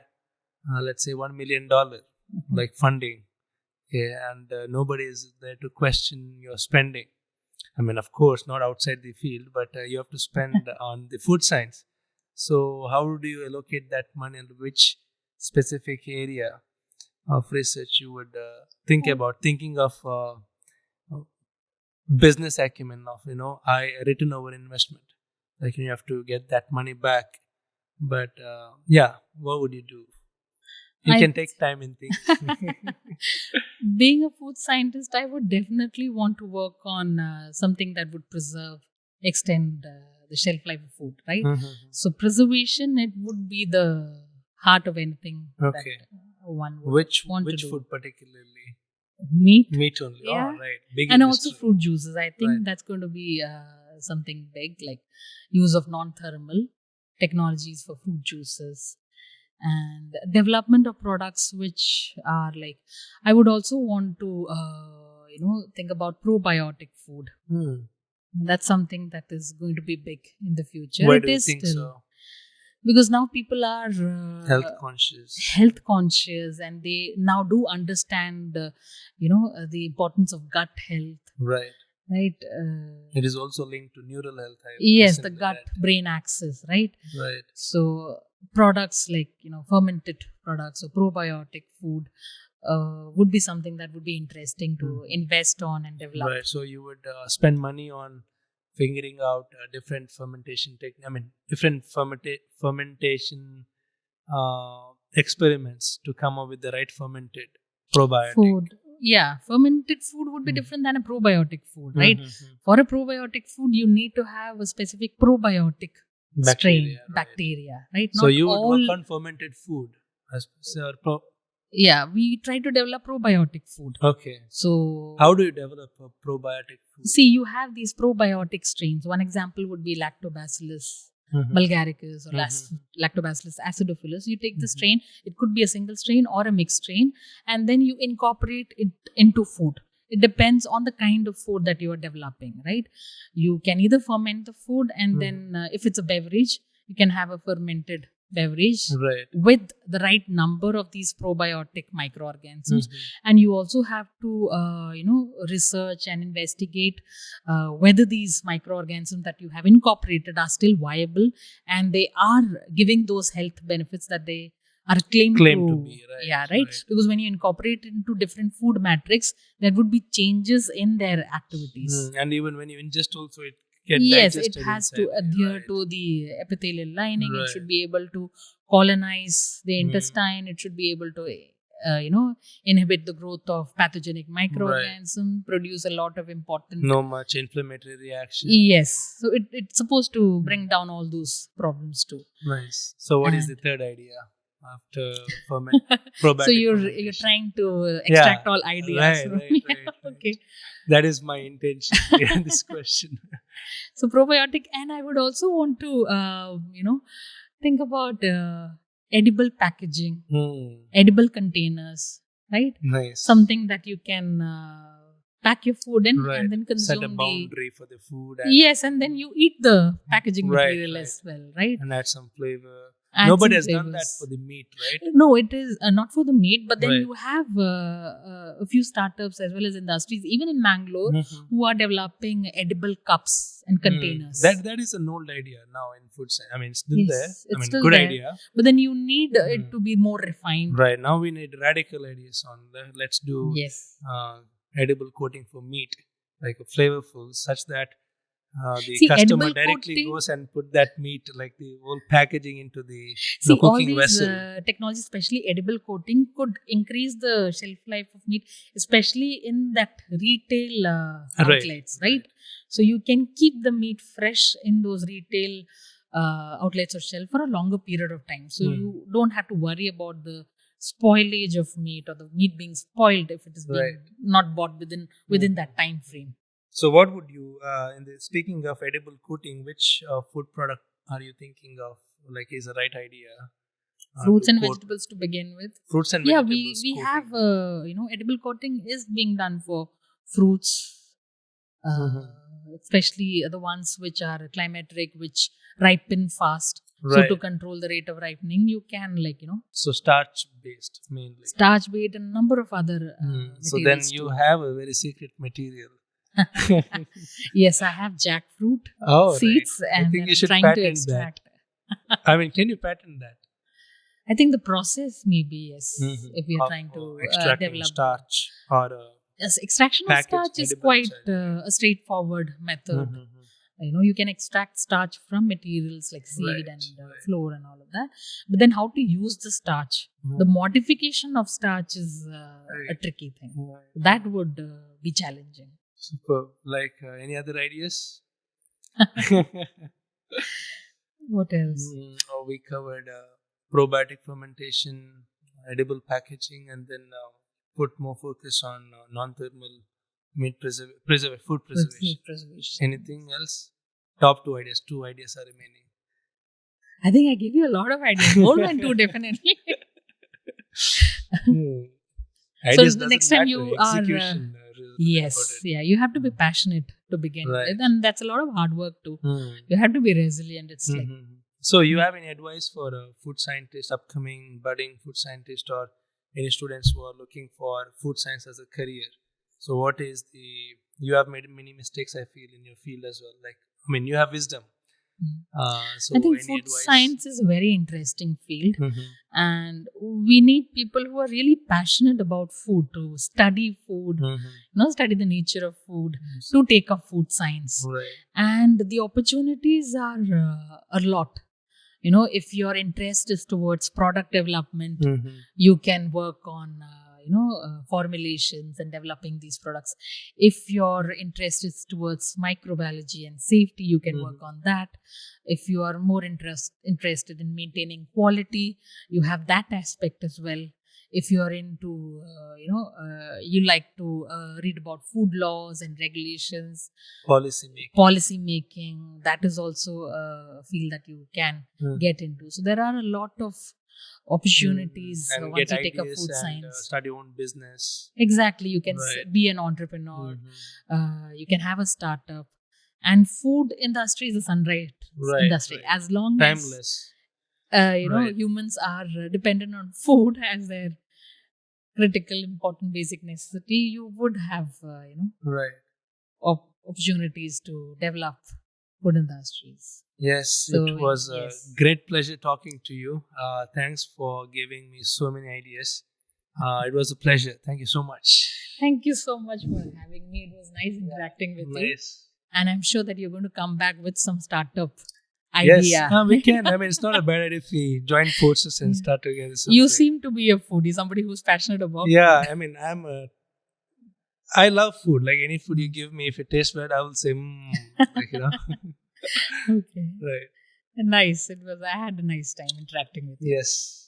let's say, $1 million like funding, okay, and nobody is there to question your spending. I mean, of course, not outside the field, but you have to spend on the food science. So, how do you allocate that money, and which specific area of research you would think about? Thinking of business acumen of I return over investment. Like you have to get that money back. But yeah, what would you do? You I can take time and think. Being a food scientist, I would definitely want to work on something that would extend the shelf life of food, right? Mhm. So preservation, it would be the heart of anything Okay. that one would Which want to do. food particularly? Meat, Meat only. yeah, Oh, right. Big and also industry. fruit juices. I think Right. that's going to be something big, like use of non-thermal technologies for fruit juices and development of products which are like, I would also want to think about probiotic food. Hmm. That's something that is going to be big in the future. Why It do you is think still so? because now people are Health conscious. health conscious, and they now do understand the importance of gut health, Right. right? It is also linked to neural health. I Yes, the recently gut read. brain axis, right? Right. So products like fermented products or probiotic food would be something that would be interesting to invest on and develop. Right. So you would spend money on figuring out different fermentation technique. I mean, different fermentation experiments to come up with the right fermented probiotic. Food, yeah, fermented food would be Mm. different than a probiotic food, right? Mhm. For a probiotic food, you need to have a specific probiotic strain, Right. bacteria, right? So Not you would all. work on fermented food. Yeah, we try to develop probiotic food. Okay. So How do you develop a probiotic food? see, you have these probiotic strains. One example would be Lactobacillus Mhm. bulgaricus or Mhm. Lactobacillus acidophilus. You take the strain, it could be a single strain or a mixed strain, and then you incorporate it into food. It depends on the kind of food that you are developing, right? You can either ferment the food, and then if it's a beverage, you can have a fermented beverage Right. with the right number of these probiotic microorganisms. Mhm. And you also have to research and investigate whether these microorganisms that you have incorporated are still viable and they are giving those health benefits that they are claimed to be, right? Yeah, right. Because when you incorporate it into different food matrix, there would be changes in their activities. And even when you ingest also, it get Yes, it digested has inside to there, adhere right? to the epithelial lining. It Right. should be able to colonize the Mm. intestine. It should be able to, inhibit the growth of pathogenic microorganisms, produce a lot of important. No much inflammatory reaction. Yes, so it's supposed to bring down all those problems too. Nice. So what is the And- third idea after probiotic So you're fermentation? trying to Yeah, extract all ideas right, from right, me. right. Okay. That is my intention behind this question. So probiotic, and I would also want to, think about edible packaging, edible containers, right? Nice. Something that you can pack your food in Right. and then Set a consume the. boundary for the food and, Yes, and then you eat the packaging Right, material right. as well, right? and add some flavor. Add Nobody some has done that flavors. for the meat, right? No, it is not for the meat, but then Right. you have a few startups as well as industries, even in Mangalore, Mhm. who are developing edible cups and containers. That is an old idea now in food science. I mean, it's still Yes, there. it's I mean, still good there. idea. But then you need Mm. it to be more refined. Right now, we need radical ideas on that. Let's do Yes. edible coating for meat, like a flavorful, such that the See, customer edible directly coating- goes and put that meat, like the whole packaging, into the See, all cooking these vessel. technologies, especially edible coating, could increase the shelf life of meat, especially in that retail Right, outlets, right? So you can keep the meat fresh in those retail outlets or shelf for a longer period of time. So you don't have to worry about the spoilage of meat or the meat being spoiled if it is being Right. not bought within that time frame. So, what would you, speaking of edible coating, which food product are you thinking of? Like, is the right idea? Fruits to and coat- vegetables to begin with. Fruits and Yeah, vegetables. we coating. have edible coating is being done for fruits, especially the ones which are climateric, which ripen fast. So Right. to control the rate of ripening, you can So starch based mainly. starch bait and a number of other So then materials you too. have a very secret material. Yes, I have jackfruit Oh, seeds, right. I and think then you I'm should trying to patent that. extract. I mean, can you patent that? I think the process maybe yes, if we are Of trying to extracting develop starch or Yes, extraction of packaged starch is edible quite starch. a straightforward method. You can extract starch from materials like seed Right, and right. flour and all of that. But then how to use the starch? The modification of starch is a Right. tricky thing. Right. That would be challenging. Super. Like any other ideas? What else? We covered probiotic fermentation, edible packaging, and then put more focus on non-thermal meat food preservation. Food preservation. Anything else? Top 2 ideas. 2 ideas are remaining. I think I gave you a lot of ideas. More than two, definitely. Ideas the doesn't next time matter. you are, Execution, is Yes, important. yeah. You have to be passionate to begin Right. with, and that's a lot of hard work too. You have to be resilient. It's like So, you have any advice for a food scientist, upcoming budding food scientist, or any students who are looking for food science as a career? So, what is you have made many mistakes, I feel, in your field as well. Like, I mean, you have wisdom. So, I think any food advice? science is a very interesting field, Mhm. and we need people who are really passionate about food to study food, study the nature of food, to take up food science. Right. And the opportunities are a lot. If your interest is towards product development, you can work on formulations and developing these products. If your interest is towards microbiology and safety, you can work on that. If you are more interested in maintaining quality, you have that aspect as well. If you are into you like to read about food laws and regulations, policy making, that is also a field that you can get into. So there are a lot of opportunities and once get you take up ideas food and science. start your own business. Exactly, you can Right. be an entrepreneur. You can have a startup, and food industry is a sunrise Right, industry. right. As long Timeless. as Right. humans are dependent on food as their critical, important, basic necessity, you would have Right. opportunities to develop food industries. Yes, So, it was yes. a great pleasure talking to you. Thanks for giving me so many ideas. It was a pleasure. Thank you so much. Thank you so much for having me. It was nice interacting with you. Nice. And I'm sure that you're going to come back with some startup Yes, idea. we can. I mean, it's not a bad idea if we join forces and start together. You something. seem to be a foodie, somebody who's passionate about Yeah, I mean, I love food. Like any food you give me, if it tastes bad, I will say, like, food. Okay. right. Nice. I had a nice time interacting with you. Yes.